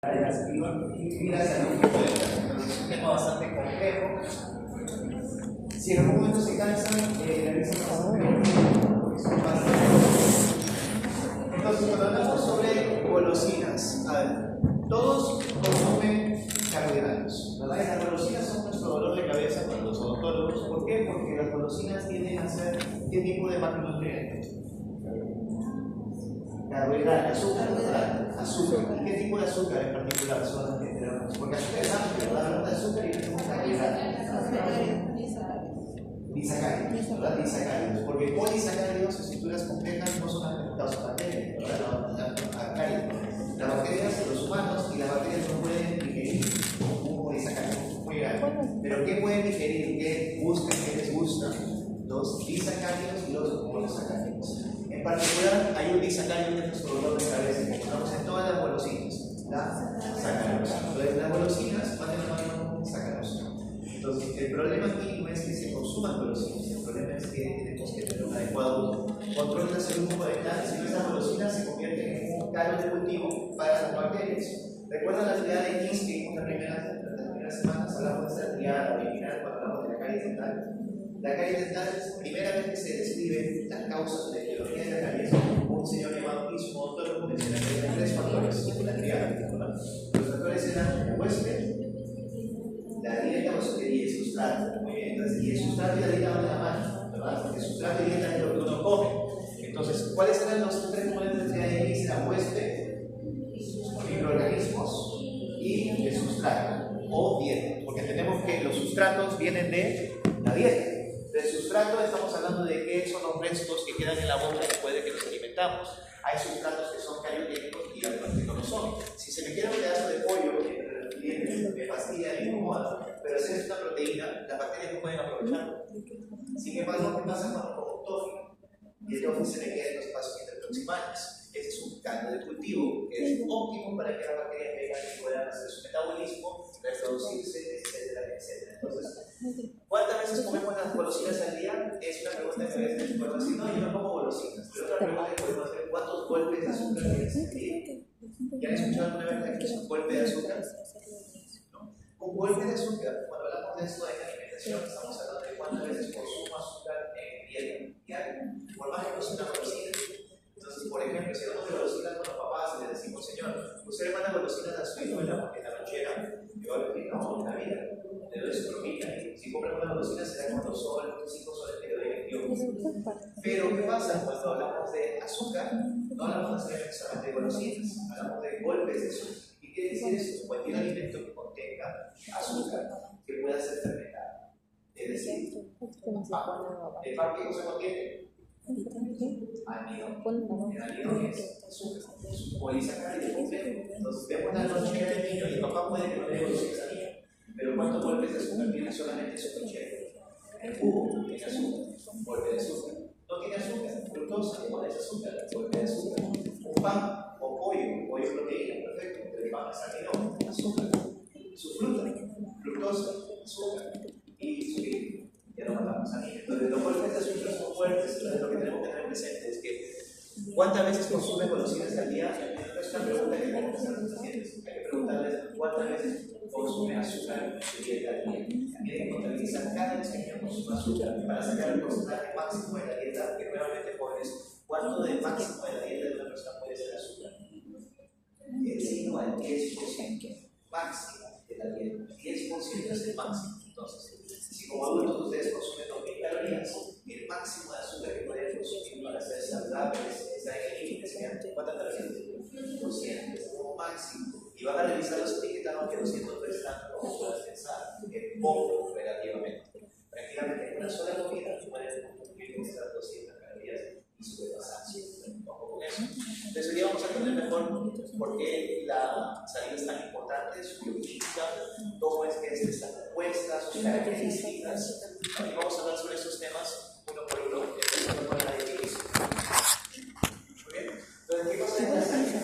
Entonces es un tema bastante complejo. Si en algún momento se cansan, realizan bastante. Entonces, cuando hablamos sobre golosinas, a ver, todos consumen carbohidratos, ¿verdad? Y las golosinas son nuestro dolor de cabeza para los odontólogos. ¿Por qué? Porque las golosinas tienden a ser ¿qué tipo de macronutrientes? Carbohidratos, azúcar, ¿verdad? Azúcar. ¿Y qué tipo de azúcar en particular son las que tenemos? Porque azúcar es amplio, ¿verdad? Hablamos de azúcar y tenemos carbohidratos. Disacáridos, ¿verdad? Disacáridos. Porque polisacáridos, estructuras complejas, no son afectados a bacterias, ¿verdad? Las bacterias, los humanos y las bacterias no pueden digerir un polisacárido muy grande. Pero ¿qué pueden digerir? ¿Qué buscan? ¿Qué les gusta? Los disacáridos y los monosacáridos. En particular, hay un disacárido de nuestro dolor de cabeza que encontramos en todas las golosinas, la sacarosa. Entonces, las golosinas van de la mano con sacarosa. Entonces, el problema aquí no es que se consuman golosinas, el problema es que tenemos que tener un adecuado control de salud bucodental, si no esas golosinas se convierten en un caldo de cultivo para las bacterias. ¿Recuerdan la triada de King's que vimos las primeras semanas? Hablamos de esta triada original cuando hablamos de la caries dental. La caries dental, primera vez que se describen las causas de etiología de la caries, un señor llamado Kismo, odontólogo, menciona que hay 3 factores en la triada. Los factores eran el huésped, la dieta, y el sustrato. Muy bien, entonces, y el sustrato y la dieta van de la mano, ¿verdad? Porque el sustrato y dieta es lo que uno come. Entonces, ¿cuáles eran los 3 componentes de la dieta? Era huésped, microorganismos y el sustrato, o dieta, porque tenemos que los sustratos vienen de la dieta. Del sustrato estamos hablando de qué son los restos que quedan en la boca después de que nos alimentamos. Hay sustratos que son cariogénicos y otros que no lo son. Si se me queda un pedazo de pollo, me fastidia, me incomoda, pero si es una proteína, las bacterias no pueden aprovecharlo. Sin embargo, ¿qué pasa cuando como tofu? Y el tofu se le queda en los espacios interproximales. Ese es un caldo de cultivo que es óptimo para que las bacterias vengan y puedan hacer su metabolismo, reproducirse, etcétera, etcétera. Entonces, ¿cuántas veces comemos las golosinas al día? Es una pregunta que a veces podemos decir, no, yo no como golosinas. Pero otra pregunta que podemos hacer, ¿cuántos golpes de azúcar tienes al día? ¿Ya han escuchado alguna vez que es un golpe de azúcar? ¿No? Un golpe de azúcar, cuando hablamos de esto en alimentación, estamos hablando de cuántas veces consumo azúcar en diario, por más que no sea una golosina. Entonces, por ejemplo, si hablamos de golosinas con los papás y les decimos, señor, usted le manda golosinas a su hijo en la lonchera, yo le digo, no, en la vida, le doy su propina, y si compran una golosina será con 2 soles, 5 soles que le doy yo. Pero, ¿qué pasa cuando hablamos de azúcar? No hablamos necesariamente solamente de golosinas, hablamos de golpes de azúcar. ¿Y qué decir eso? Cualquier alimento que contenga azúcar que pueda ser fermentado. Es decir, ¿el pan qué cosa contiene? Almidón. El almidón es azúcar, es un polisacárido complejo. Entonces, vemos la lonchera del niño y el papá puede que no le dé golosinas al niño. Pero ¿cuántos golpes de azúcar tiene solamente su lonchera? El jugo tiene azúcar, golpe de azúcar. No tiene azúcar, fructosa, igual es azúcar, golpe de azúcar. Un pan o pollo proteína, perfecto, pero el pan es almidón, azúcar. Su fruta, fructosa, azúcar. Y su vino, ya no matamos a niños. Entonces, los golpes de azúcar son fuertes, entonces lo que tenemos que tener presente es que ¿cuántas veces consumen golosinas al día? No es una pregunta que tenemos que hacer a los pacientes, hay que preguntarles cuántas veces consume azúcar en su dieta al día. Tienen que contabilizar cada vez que el niño consume azúcar para sacar el porcentaje máximo de la dieta, que nuevamente pones cuánto de máximo de la dieta de una persona puede ser azúcar. El 5 al 10% máximo de la dieta. 10% es el máximo. Entonces, si como adultos ustedes consumen 2.000 calorías, el máximo de azúcar que pueden consumir para ser saludables está en el límite, serían ¿cuántas calorías? 200 como máximo. Y van a revisar los etiquetados que 200 no están como puedes pensar, que es poco relativamente. Prácticamente en una sola comida pueden consumir estas 200 calorías y sobrepasarse. Ojo con eso. Entonces, hoy día vamos a entender mejor por qué la salida es tan importante, su bioquímica, cómo es que está compuesta, sus características. Y vamos a hablar sobre esos temas uno por uno, empezando con la definición. Muy bien. Entonces, ¿qué cosa es la salida?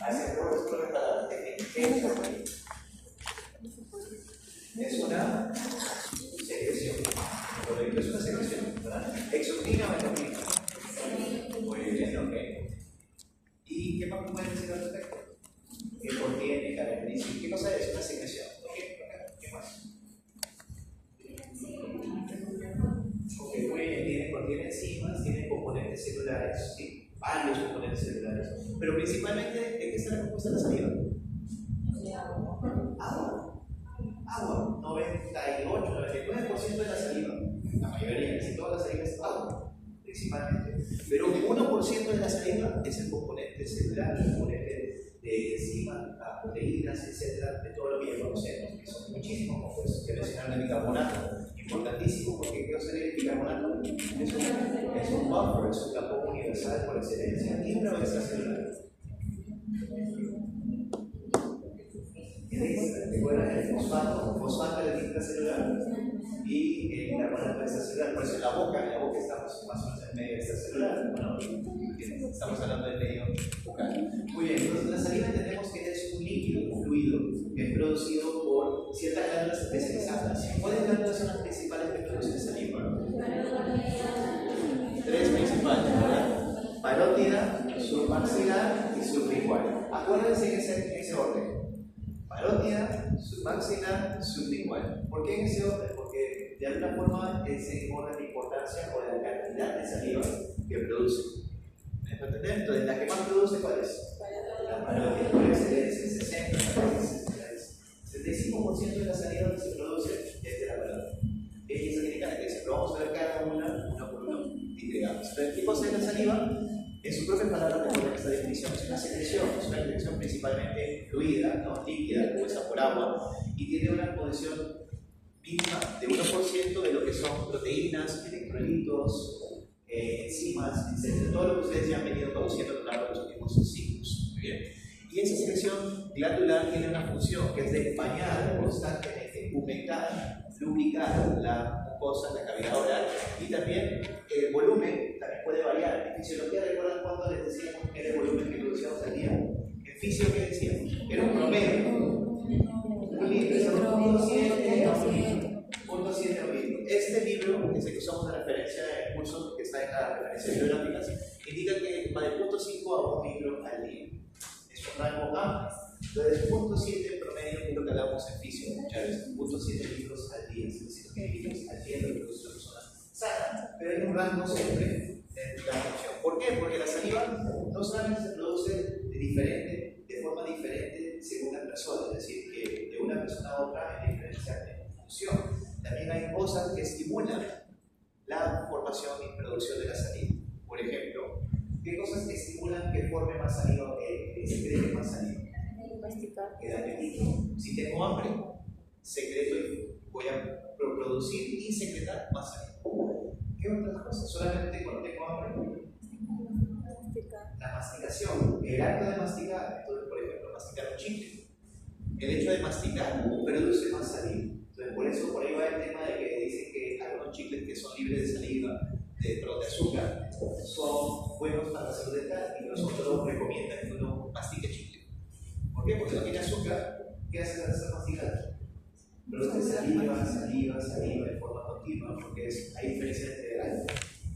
Hacia el rol es para la técnica. ¿Qué es la salida? Es una secreción. Es una secreción, ¿verdad? Exocrina o endocrina. Muy bien, ok. ¿Y qué más pueden decir al respecto? Que contiene características ¿Qué cosa es? Una secreción. ¿Qué más? Ok, muy bien, contiene enzimas, tiene componentes celulares, ¿sí? Varios componentes celulares. Pero principalmente, ¿de qué está compuesta la saliva? Agua. Agua. 98, 99% de la saliva. La mayoría, casi toda la saliva es agua, principalmente. Pero un 1% de la saliva es el componente celular, el componente de enzimas, proteínas, etcétera, de todo lo que ya conocemos, que son muchísimos compuestos. Que mencionar el bicarbonato, importantísimo, porque ¿qué sería el bicarbonato? Es un buffer, es un campo universal por excelencia, intra o extracelular. Recuerda el fosfato es el intracelular y el bicarbonato extracelular. Por eso en la boca estamos más o menos en medio extracelular. Bueno, estamos hablando del medio bucal. Muy bien, entonces la saliva entendemos que es un líquido, un fluido, que es producido por ciertas glándulas especializadas. ¿Cuáles glándulas son las principales que producen saliva? Tres principales, ¿verdad? Parótida, submaxilar y sublingual. Acuérdense en ese orden. Parótida, submaxilar, sublingual. ¿Por qué en ese orden? Porque de alguna forma es en orden de importancia o de la cantidad de saliva que produce. ¿Me entendés? Entonces, la que más produce, ¿cuál es? La parótida, por excelencia, el 60, el 75% de la saliva que se produce es de la parótida. Y esa tiene características, pero vamos a ver cada una por uno, digamos. Entonces, ¿qué cosa es la saliva? En su propia palabra recuerden esta definición, es una secreción principalmente fluida, ¿no? Líquida, compuesta por agua, y tiene una composición mínima de 1% de lo que son proteínas, electrolitos, enzimas, etc. Todo lo que ustedes ya han venido produciendo a lo largo de los últimos siglos. Muy bien. Y esa secreción glandular tiene una función que es de bañar constantemente, humectar, lubricar la mucosa, la cavidad oral, y también el volumen también puede variar. En fisiología, ¿recuerdan cuando les decíamos que era el volumen que producíamos al día? En fisio, ¿qué decíamos? Era un promedio. Un litro, es 0.7 litro. Este libro, es el que usamos de referencia del curso que está en la referencia bibliográficas, indica que va de 0.5 a 1 litro al día. Es un rango amplio. Entonces, 0.7 en promedio es lo que hablamos en fisio, muchas veces, 0.7 litros al día, 700 mililitros al día, lo que produce una persona sana, pero hay un rango siempre de la función. ¿Por qué? Porque la saliva no solamente se produce de forma diferente según la persona, es decir, que de una persona a otra hay diferencia de función. También hay cosas que estimulan la formación y producción de la saliva. Por ejemplo, ¿qué cosas estimulan que forme más saliva o que secrete más saliva? El apetito. Si tengo hambre, secreto y voy a producir y secretar más saliva. ¿Qué otras cosas? Solamente cuando tengo hambre. La masticación, el acto de masticar. Entonces, por ejemplo, masticar un chicle. El hecho de masticar produce más saliva. Entonces, por eso, por ahí va el tema de que dicen que algunos chicles que son libres de saliva, de azúcar, son buenos para la salud dental y nosotros recomiendan que uno mastique chicle. ¿Por qué? Porque no tiene azúcar. ¿Qué hace al estar masticando? Produce saliva de forma continua, porque hay diferencia entre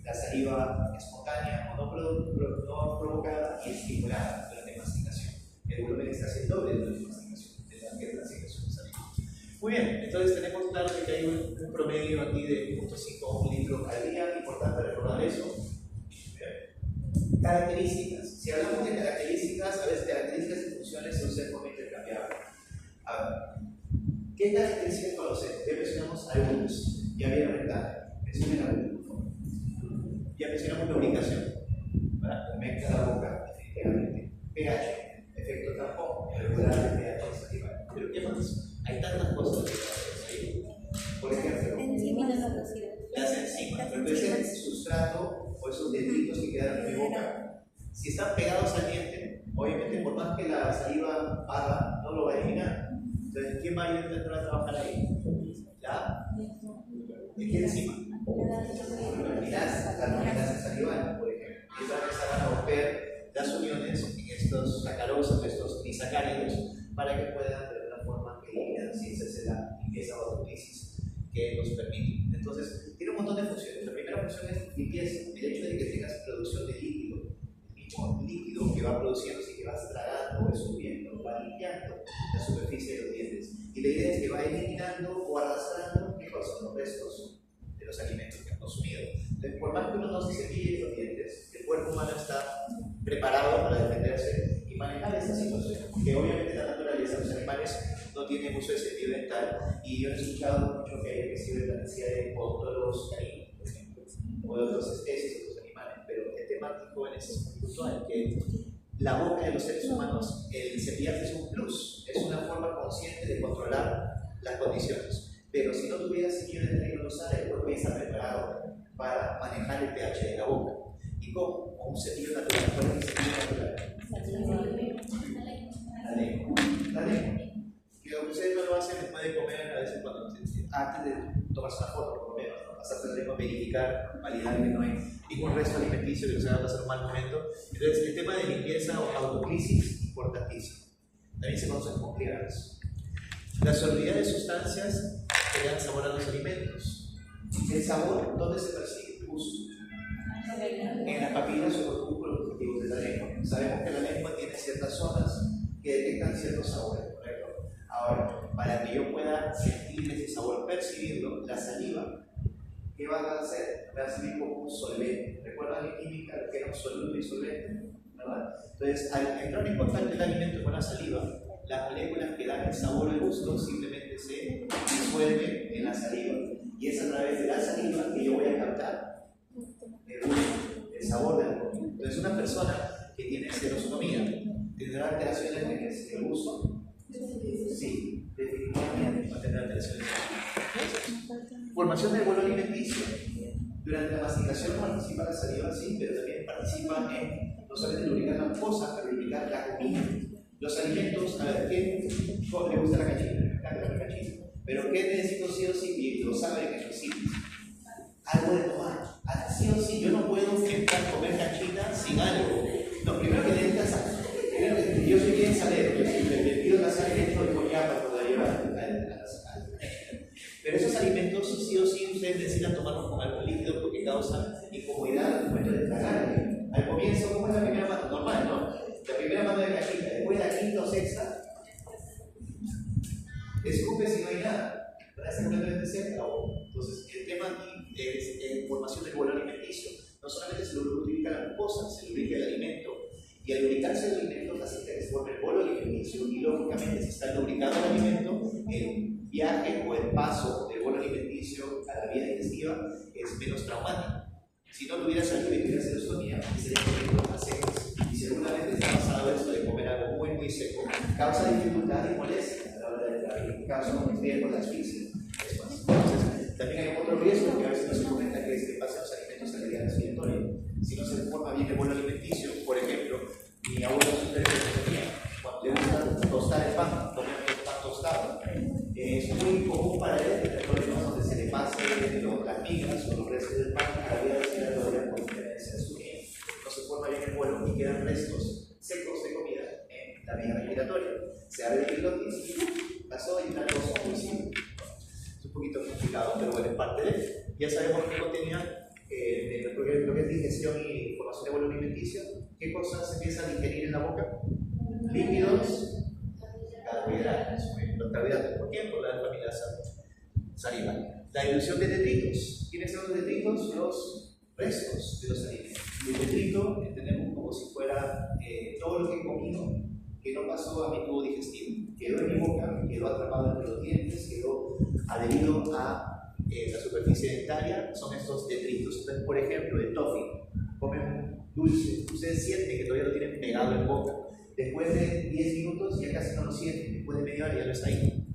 la saliva espontánea o no provocada y estimulada durante la masticación. El volumen está haciendo doble durante la masticación, de la secreción de saliva. Muy bien, entonces tenemos claro que hay un promedio aquí de 0.5 a 1 litro al día, importante recordar eso. Características. Si hablamos de características, a veces características y funciones se usan como intercambiables. A ver, ¿qué características conocemos? Ya mencionamos algunos. Ya vieron el tal. Mencionen algunos, por favor. Ya mencionamos lubricación. Humecta la boca, definitivamente. pH, efecto tampón, regular el pH salival. Pero ¿qué más? Hay tantas cosas que por ejemplo, las enzimas. Entonces, el sustrato o esos detritos que quedaron en mi boca, si están pegados al diente, obviamente, por más que la saliva haga, no lo va a eliminar. Entonces, ¿quién va a entrar a trabajar ahí? ¿De qué enzima? La luminasa salival, por ejemplo. Y van a empezar a romper las uniones en estos sacarosas, estos disacáridos, para que puedan de alguna forma eliminar si se hace la limpieza o autolisis que nos permite. Entonces, tiene un montón de funciones. La primera función es limpieza. El hecho de que tengas producción de líquido, el mismo líquido que va produciendo, y que vas tragando o subiendo, va limpiando la superficie superficie de los dientes. Y la idea es que va eliminando o arrastrando, ¿qué cosa? Los restos de los alimentos que han consumido. Entonces, por más que uno no se cepille los dientes, el cuerpo humano está preparado para defenderse y manejar esta situación. Que obviamente la naturaleza de los animales no tiene uso de cepillo dental, y yo he escuchado mucho que hay que sirve la necesidad de odontólogos caninos, por ejemplo, o de otras especies, de otros animales, pero el temático en ese es muy puntual, que la boca de los seres humanos, el cepillarse es un plus, es una forma consciente de controlar las condiciones. Pero si no tuviera cepillo dental y no lo usara, el cuerpo ya está preparado para manejar el pH de la boca. ¿Y cómo? Con un cepillo natural. ¿Cuál es el cepillo natural? La lengua. La lengua. Que ustedes no lo hacen después de comer, a veces cuando antes de tomarse una foto, por lo menos, ¿no? Pasarse la lengua, verificar, validar que no hay ningún resto alimenticio que les haga pasar un mal momento. Entonces, el tema de limpieza o autoclisis, importantísimo. También se conocen como clearance. La solubilidad de sustancias que dan sabor a los alimentos. El sabor, ¿dónde se percibe? El gusto. En las papilas o los túbulos gustativos de la lengua. Sabemos que la lengua tiene ciertas zonas que detectan ciertos sabores, ¿correcto? Ahora, para que yo pueda sentir ese sabor, percibirlo, la saliva, ¿qué va a hacer? Va a servir como un solvente. ¿Recuerdan en química que era un soluble y solvente? ¿Verdad? Entonces, al entrar en contacto el alimento con la saliva, las moléculas que dan el sabor al gusto simplemente se disuelven en la saliva. Y es a través de la saliva que yo voy a captar el gusto, el sabor de la comida. Entonces, una persona que tiene xerostomía tendrá alteraciones en el gusto. Sí, definitivamente va a tener alteraciones. Formación del bolo alimenticio. Durante la masticación participa la saliva, sí, pero también participa en no solamente lubricar la mucosa, pero lubricar la comida. Los alimentos, a ver, ¿qué le gusta la cachita? Me encanta la cachita. Pero ¿qué necesito sí o sí? Y lo saben en los sitios. Algo de tomar. Sí o sí, yo no puedo intentar comer cachita sin algo. Lo primero que necesitas es yo soy bien salero, yo le pido la sal dentro de coñac cuando la lleva a la sal. Pero esos alimentos sí o sí ustedes necesitan tomarlos con algo líquido porque causan incomodidad al momento de tragar. Al comienzo, ¿cómo es la primera mano? Normal, ¿no? La primera mano de cajita, después la quinta o sexta, escupe si no hay nada, para estar completamente seca la boca. Entonces, el tema aquí es formación del bolo alimenticio. No solamente se lubrica la mucosa, se lubrica el alimento. Y al lubricarse el alimento facilita que se forme el bolo alimenticio. Y lógicamente, si está lubricado el alimento, el viaje o el paso del bolo alimenticio a la vía digestiva es menos traumático. Si no tuviera saliva y tuviera xerostomía, sería comiendo más secos. Y seguramente está pasado esto de comer algo muy, muy seco. Causa dificultad y molestia a la hora de tragar. Causa un riesgo de asfixia. Entonces, también hay otro riesgo que a veces no se comenta, que es que pasen los alimentos a la vía respiratoria. Si no se forma bien el bolo alimenticio, por ejemplo, mi abuelo sufre de xerostomía. Cuando le gusta tostar el pan, comer el pan tostado, es muy común para él tener problemas donde se le pase las migas o los restos del pan a la vía respiratoria por diferencia de su vida. No se forma bien el bolo y quedan restos secos de comida en la vía respiratoria. Se abre el glotis y pasó y una cosa muy simple. Es un poquito complicado, pero bueno, es parte de. Ya sabemos que contenía lo que es digestión y formación de bolo alimenticio. ¿Qué cosas se empiezan a digerir en la boca? Lípidos, carbohidratos. Los carbohidratos, ¿por qué? Por la alfa-amilasa saliva. La dilución de detritos. ¿Quiénes son los detritos? Los restos de los alimentos. El detrito entendemos como si fuera todo lo que he comido que no pasó a mi tubo digestivo. Quedó en mi boca, quedó atrapado entre los dientes, quedó adherido a la superficie dentaria. Son estos detritos. Entonces, por ejemplo, el toffee. Comen un dulce. Ustedes sienten que todavía lo tienen pegado en boca. Después de 10 minutos ya casi no lo sienten. Después de media hora ya no está ahí.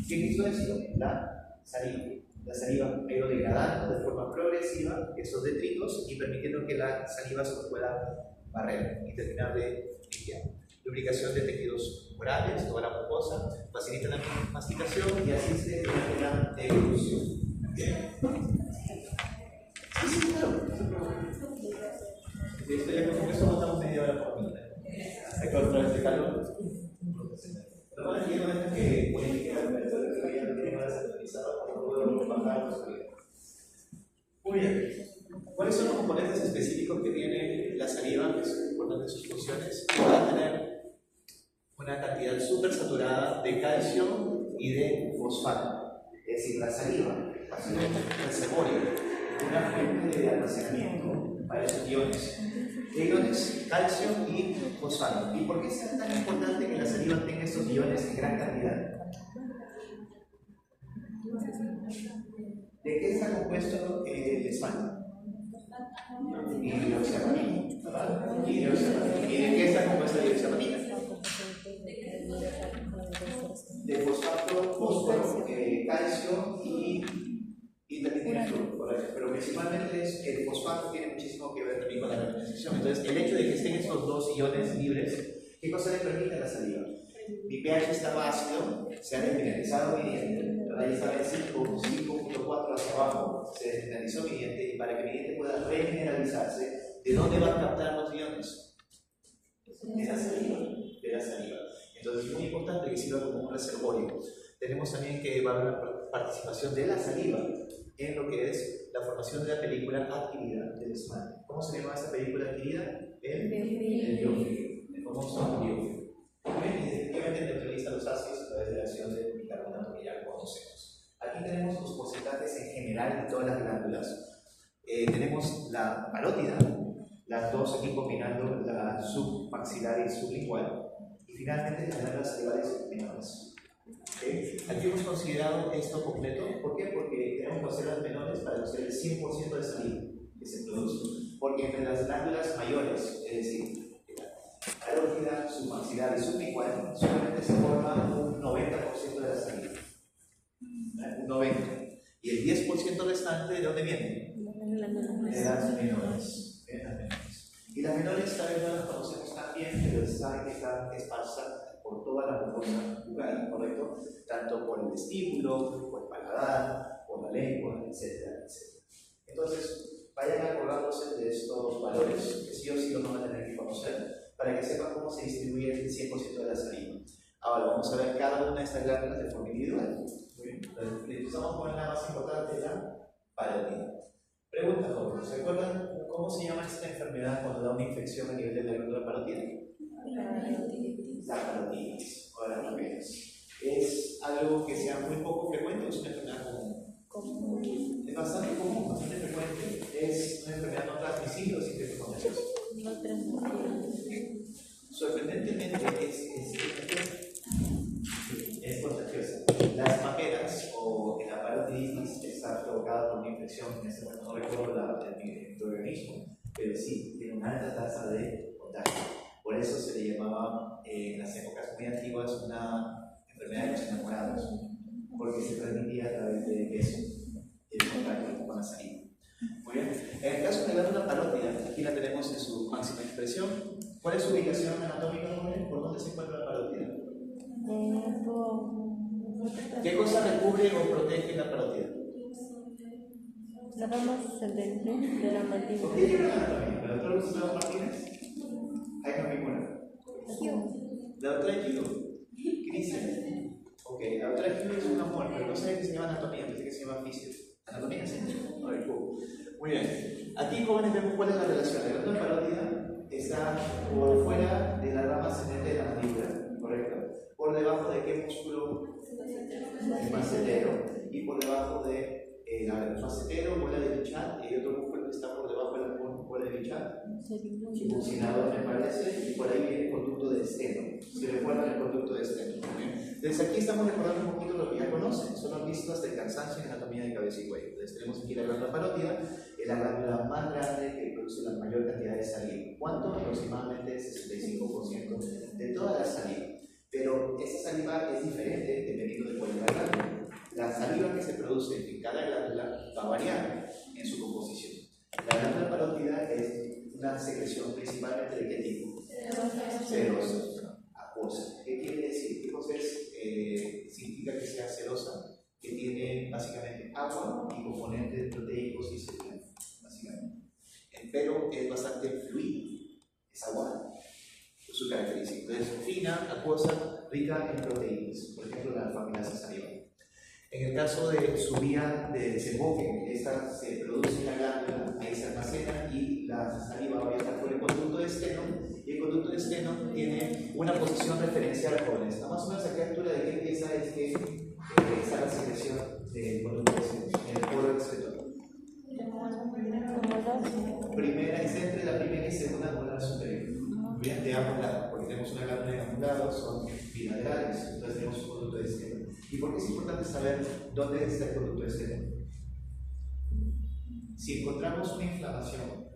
¿Quién hizo eso? La saliva. La saliva ha ido degradando de forma progresiva esos detritos y permitiendo que la saliva se pueda barrer y terminar de limpiar. Lubricación de tejidos orales, toda la mucosa, facilita la masticación y asiste a la deglución. ¿Bien? Sí, claro. Esto ya con esto matamos media hora por minuto. Hay que controlar este calor. Lo más que es que modificar el método de la vida no tiene nada centralizado, no puedo bajar los videos. Muy bien. ¿Cuáles son los componentes específicos que tiene la saliva, que son importantes sus funciones? Va a tener una cantidad súper saturada de calcio y de fosfato. Es decir, la saliva es un reservorio, una fuente de almacenamiento para esos iones. ¿Qué iones? Calcio y fosfato. ¿Y por qué es tan importante que la saliva tenga estos iones en gran cantidad? ¿De qué está compuesto el esmalte? Hidroxiapanina, ¿verdad? Hidroxiapanina. ¿Y de qué está compuesta la hidroxiapanina? De fosfato, fósforo, calcio y también tiene flúor, correcto. Pero principalmente el fosfato tiene muchísimo que ver también con la renalización. Entonces, el hecho de que estén estos dos iones libres, ¿qué cosa le permite a la saliva? Mi pH estaba ácido, se ha desmineralizado mi diente, ahí estaba en 5.4 hacia abajo, se desmineralizó mi diente, y para que mi diente pueda remineralizarse, ¿de dónde va a captar los iones? De la saliva. De la saliva. Entonces es muy importante que sirva como un reservorio. Tenemos también que va a haber una participación de la saliva en lo que es la formación de la película adquirida del esmalte. ¿Cómo se llama esta película adquirida? El biofilm, el famoso biofilm. Efectivamente neutraliza los ácidos a través de la acción del bicarbonato que ya conocemos. Aquí tenemos los porcentajes en general de todas las glándulas. Tenemos la parótida, las dos aquí combinando la submaxilar y sublingual, y finalmente las glándulas salivales menores. ¿Okay? Aquí hemos considerado esto completo. ¿Por qué? Porque tenemos que hacer las menores para hacer el 100% de saliva que se produce. Porque entre las glándulas mayores, es decir, parótida, submaxilar y sublingual, solamente se forma un 90% de la saliva. Un 90%. Y el 10% restante, ¿de dónde viene? De las menores. Y las menores tal vez no las conocemos tan bien, pero saben que están esparsas por toda la mucosa bucal, ¿correcto? Tanto por el vestíbulo, por el paladar, por la lengua, etcétera, etcétera. Entonces, vayan acordándose de estos valores que sí o sí los van a tener que conocer para que sepan cómo se distribuye el 100% de la saliva. Ahora vamos a ver cada una de estas glándulas de forma individual. Muy bien. Entonces, empezamos con la más importante, la parótida. Pregunta, jóvenes, ¿se acuerdan cómo se llama esta enfermedad cuando da una infección a nivel de la glándula parótida? La parotiditis. Ahora, mujeres, ¿es algo que sea muy poco frecuente o es una enfermedad común? Es bastante común, bastante frecuente. Es una enfermedad no transmisible o siempre contagiosa. No transmisible. Sorprendentemente es contagiosa. Las paperas o la parotiditis está provocada por una infección, en este momento no recuerdo el organismo, pero sí, tiene una alta tasa de contagio. Por eso se le llamaba en las épocas muy antiguas una enfermedad de los enamorados, porque se transmitía a través del beso, el contacto con la saliva. Muy bien. En el caso de la glándula parótida, aquí la tenemos en su máxima expresión. ¿Cuál es su ubicación anatómica, joven? ¿Por dónde se encuentra la parótida? ¿Qué cosa recubre o protege la parótida? La rama ascendente de la mandíbula. ¿Qué tiene la anatomía? ¿La doctora Gustavo Martínez? Ahí no hay ninguna. ¿La doctora Gido? ¿Qué dice? Ok, la doctora Gido es una mujer, pero no sabe que se llama anatomía, pensé que se llama fisio. ¿Anatomía? Sí. Muy bien. Aquí, jóvenes, vemos cuál es la relación. La glándula parótida está por fuera de la rama ascendente de la mandíbula, ¿correcto? ¿Por debajo de qué músculo? El macetero. Y por debajo de el macetero, muela de Bichat, y hay otro músculo que está por debajo de la muela de Bichat, fusionador, me parece, y por ahí viene el conducto de esteno. Si recuerdan el conducto de esteno. Desde aquí estamos recordando un poquito lo que ya conocen, son las vistas del cansancio en anatomía de cabeza y cuello. Entonces tenemos aquí la glándula parótida, es la glándula más grande que produce la mayor cantidad de saliva. ¿Cuánto? Aproximadamente el 65% de toda la saliva. Pero esta saliva es diferente dependiendo de cuál es la glándula. La saliva que se produce en cada glándula va a variar en su composición. La glándula parótida es una secreción principalmente de qué tipo? Serosa, acuosa. ¿Qué quiere decir? ¿Qué cosa es? Significa que sea serosa, que tiene básicamente agua y componentes proteicos y celulares, básicamente. Pero es bastante fluida, es agua, es su característica. Entonces, fina, acuosa, rica en proteínas, por ejemplo, la alfa-amilasa salival. En En el caso de su vía de desemboque, esta se produce en la glándula, ahí se almacena y la saliva va a viajar por el conducto de Stenov, y el conducto de Stenov tiene una posición referencial, jóvenes. Más o menos a qué altura de qué pieza es que está la secreción del conducto de Stenov, en el poro excretor. Primera, es entre la primera y segunda molar superior. Bien, de ambos lados, porque tenemos una glándula de ambos lados, son bilaterales, entonces tenemos un conducto de Stenov. ¿Y por qué es importante saber dónde está el conducto de Stenov? Si encontramos una inflamación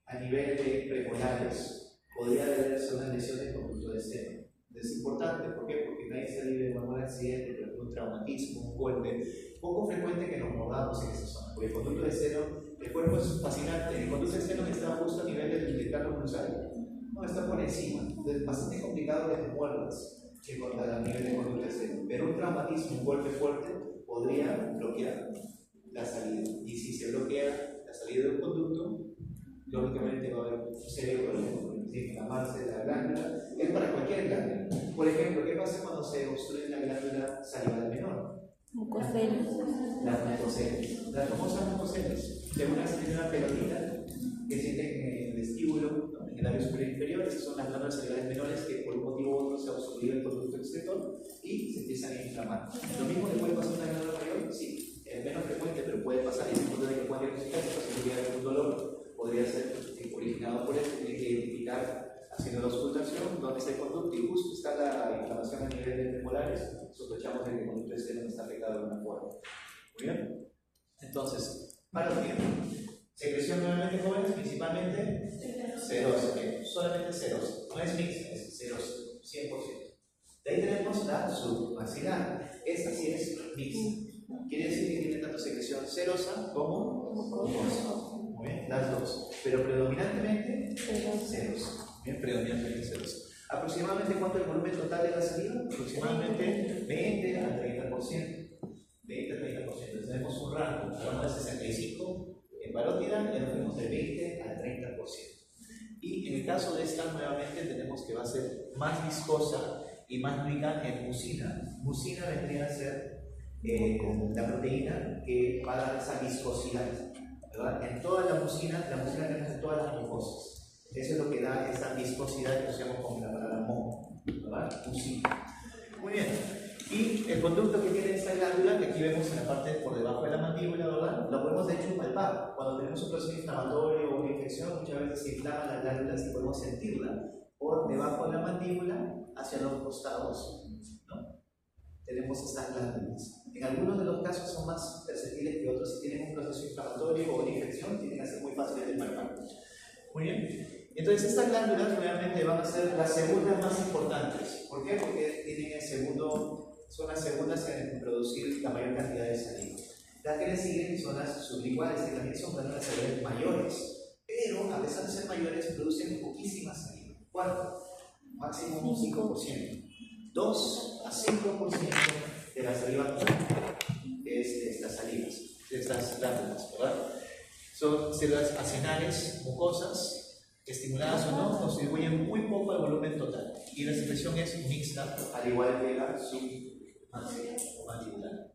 a nivel de premolares, podría deberse a una lesión del conducto de Stenov. Es importante, ¿por qué? Porque nadie se vive de un accidente, pero un traumatismo, un golpe. Poco frecuente que nos mordamos en esa zona, porque el conducto de Stenov, el cuerpo es fascinante, el conducto de Stenov está justo a nivel del carro cruzado, no está por encima, entonces es bastante complicado que te muerdas a nivel de conducto de Stenov, pero un traumatismo, un golpe fuerte, podría bloquear la salida, y si se bloquea la salida del conducto, lógicamente va a haber un serio problema, inflamarse la glándula, es para cualquier glándula. Por ejemplo, ¿qué pasa cuando se obstruye la glándula salival menor? Mucoceles. Las mucoceles. Las famosas mucoceles. Según una pelotita que sienten en el vestíbulo, ¿no? En el labio superior e inferior, esas son las glándulas salivales menores que por un motivo u otro se ha obstruido el conducto excretor y se empiezan a inflamar. ¿Lo mismo le puede pasar a una glándula mayor? Sí, es menos frecuente, pero puede pasar y es importante que pueda diagnosticar si puede haber un dolor. Podría ser originado por esto, tiene que identificar haciendo la auscultación dónde está el conducto y justo está la inflamación a nivel de premolares, sospechamos de que el conducto externo está afectado de alguna forma. Muy bien. Entonces, para lo tiempo. Secreción nuevamente, jóvenes, principalmente serosa, solamente serosa, no es mixta, es serosa, 100%. De ahí tenemos la submaxilar, esta sí es mixta. Quiere decir que tiene tanto secreción serosa como mucosa. Muy bien, las dos, pero predominantemente serosa. Bien, predominantemente celosa. ¿Aproximadamente cuánto es el volumen total de la saliva? Aproximadamente 20 al 30%. 20 al 30%. Entonces tenemos un rango, hablamos de 65 en parótida, y nos vemos de 20 al 30%. Y en el caso de esta, nuevamente tenemos que va a ser más viscosa y más rica en mucina. Mucina vendría a ser la proteína que va a dar esa viscosidad, ¿verdad? En toda la mucina tenemos en todas las mucosas. Eso es lo que da esa viscosidad que asociamos con la palabra moho, ¿verdad? Mucina. Muy bien. Y el conducto que tiene esta glándula, que aquí vemos en la parte por debajo de la mandíbula, ¿verdad? Lo podemos de hecho palpar. Cuando tenemos un proceso inflamatorio o una infección, muchas veces se inflaman las glándulas y podemos sentirla por debajo de la mandíbula hacia los costados, ¿no? Tenemos estas glándulas. En algunos de los casos son más perceptibles que otros. Si tienen un proceso inflamatorio o una infección, tienen que ser muy fáciles de palpar. Muy bien. Entonces estas glándulas realmente van a ser las segundas más importantes. ¿Por qué? Porque tienen son las segundas en producir la mayor cantidad de saliva. Las que le siguen son las sublinguales, que también son glándulas salivales mayores, pero a pesar de ser mayores producen poquísima saliva. ¿Cuánto? Máximo un 5%. 2 a 5% de la saliva es de estas salivas, de estas glándulas, ¿verdad? Son células acenales, mucosas, estimuladas o no, contribuyen muy poco al volumen total. Y la secreción es mixta, al igual que la submandibular.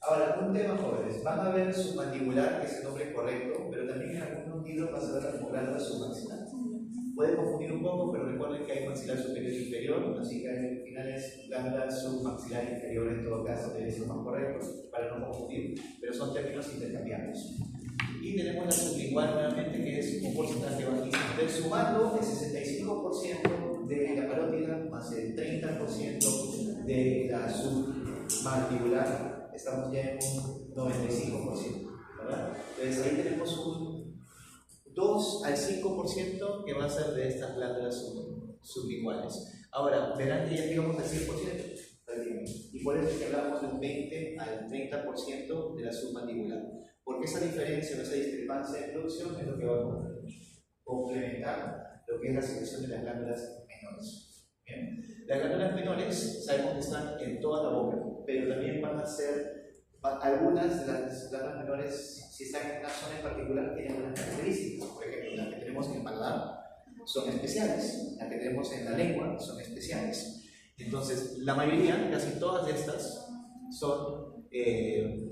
Ahora, un tema, jóvenes. Van a ver submandibular, que es el nombre correcto, pero también en algunos libros vas a ver como glándula submaxilar. Puede confundir un poco, pero recuerden que hay maxilar superior e inferior, así que al final es glándula submaxilar inferior en todo caso, debe ser más correcto para no confundir, pero son términos intercambiables. Y tenemos la sublingual nuevamente, que es un porcentaje bajísimo. Entonces, sumando el 65% de la parótida más el 30% de la submandibular, estamos ya en un 95%, ¿verdad? Entonces, ahí tenemos un 2 al 5% que va a ser de estas glándulas sublinguales. Ahora, verán que ya llegamos al 100%, y por eso es que hablamos de un 20 al 30% de la submandibular. Porque esa diferencia o esa discrepancia de producción es lo que va a complementar lo que es la secreción de las glándulas menores. Bien. Las glándulas menores sabemos que están en toda la boca, pero también van a ser algunas de las glándulas menores, si están en una zona en particular, tienen unas características. Por ejemplo, las que tenemos en el paladar son especiales, las que tenemos en la lengua son especiales. Entonces, la mayoría, casi todas de estas, son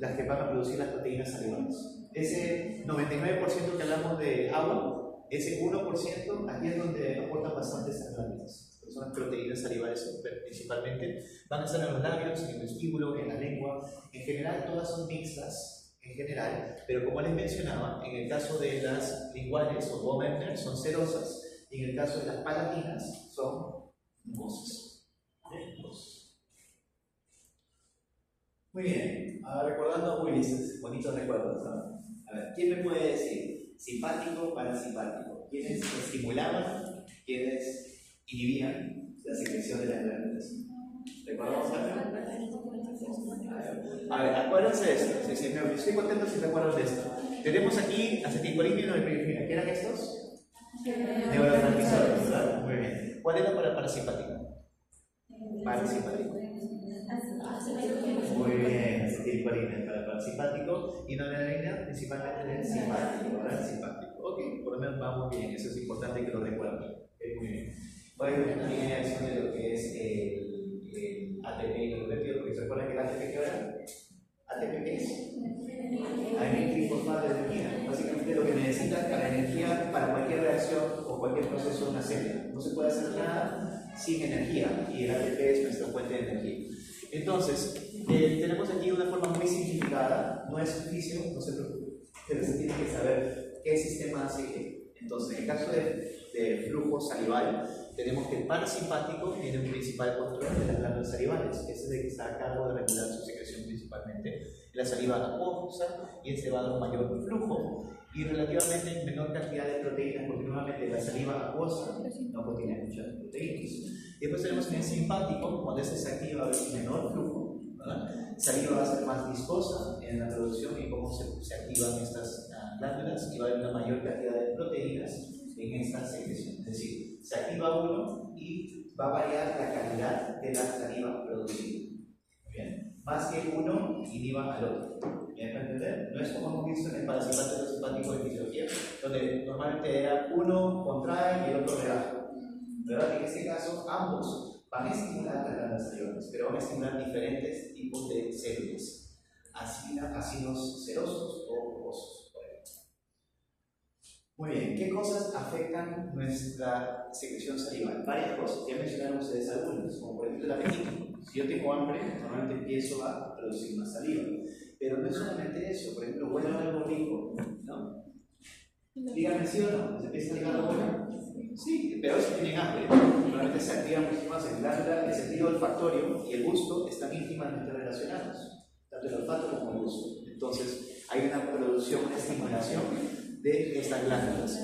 las que van a producir las proteínas salivales. Ese 99% que hablamos de agua, ese 1% aquí es donde aportan bastantes glándulas. Son las proteínas salivales principalmente, van a estar en los labios, en el vestíbulo, en la lengua. En general todas son mixtas, en general, pero como les mencionaba, en el caso de las linguales o Bowman son cerosas, y en el caso de las palatinas son musas. Muy bien, recordando muy bonitos recuerdos, ¿no? A ver, ¿quién me puede decir simpático, parasimpático? ¿Quiénes estimulaban, quiénes inhibían la secreción de las glándulas? ¿Recordamos algo? A ver, acuérdense de esto. Estoy contento si recuerdan de esto. Tenemos aquí acetilcolina y norepinefrina. ¿Qué eran estos? Neurotransmisores, ¿verdad? Muy bien. ¿Cuál era para parasimpático? Parasimpático. Muy bien, acetilcolina para parasimpático y noradrenalina principalmente del simpático, ¿verdad? Simpático. Ok, por lo menos vamos bien, eso es importante que lo recuerden. Muy bien. Obviamente también hay acción de lo que es el ATP y el péptido, porque se recuerdan que el ATP ¿qué era? ¿ATP qué es? Adeniltrifosfato de energía. Básicamente lo que necesitas para energía, para cualquier reacción o cualquier proceso de una célula. No se puede hacer nada sin energía y el ATP es nuestra fuente de energía. Entonces, tenemos aquí una forma muy simplificada, no es oficio, no se preocupe, pero se tiene que saber qué sistema hace qué. Entonces, en el caso de flujo salival, tenemos que el parasimpático tiene un principal control de las glándulas salivales, ese es el que está a cargo de regular su secreción principalmente. La saliva acuosa y este va a dar un mayor flujo y relativamente menor cantidad de proteínas, porque normalmente la saliva acuosa no contiene muchas proteínas. Después tenemos en el simpático, cuando este se activa va a haber menor flujo, ¿verdad? Saliva va a ser más viscosa en la producción y cómo se activan estas glándulas y va a haber una mayor cantidad de proteínas en esta secreción. Es decir, se activa uno y va a variar la calidad de la saliva producida. Bien, más que uno inhiba al otro. ¿Bien para entender? No es como hemos visto en el parasimpático y simpático de fisiología, donde normalmente era uno contrae y el otro relaja. ¿Verdad? En este caso, ambos van a estimular las glándulas salivales, pero van a estimular diferentes tipos de células, ácidos serosos o rugosos. Muy bien, ¿qué cosas afectan nuestra secreción salival? Varias cosas, ya mencionaron ustedes algunas, como por ejemplo el apetito. Si yo tengo hambre, normalmente empiezo a producir más saliva, pero no es solamente eso, por ejemplo, huele algo rico, ¿no? Díganme sí o no, ¿se empieza a ligar la bola? Sí, pero si tienen hambre, normalmente se activan mucho más en glándula, el sentido olfactorio y el gusto están íntimamente relacionados, tanto el olfato como el gusto. Entonces, hay una producción, una estimulación de estas glándulas.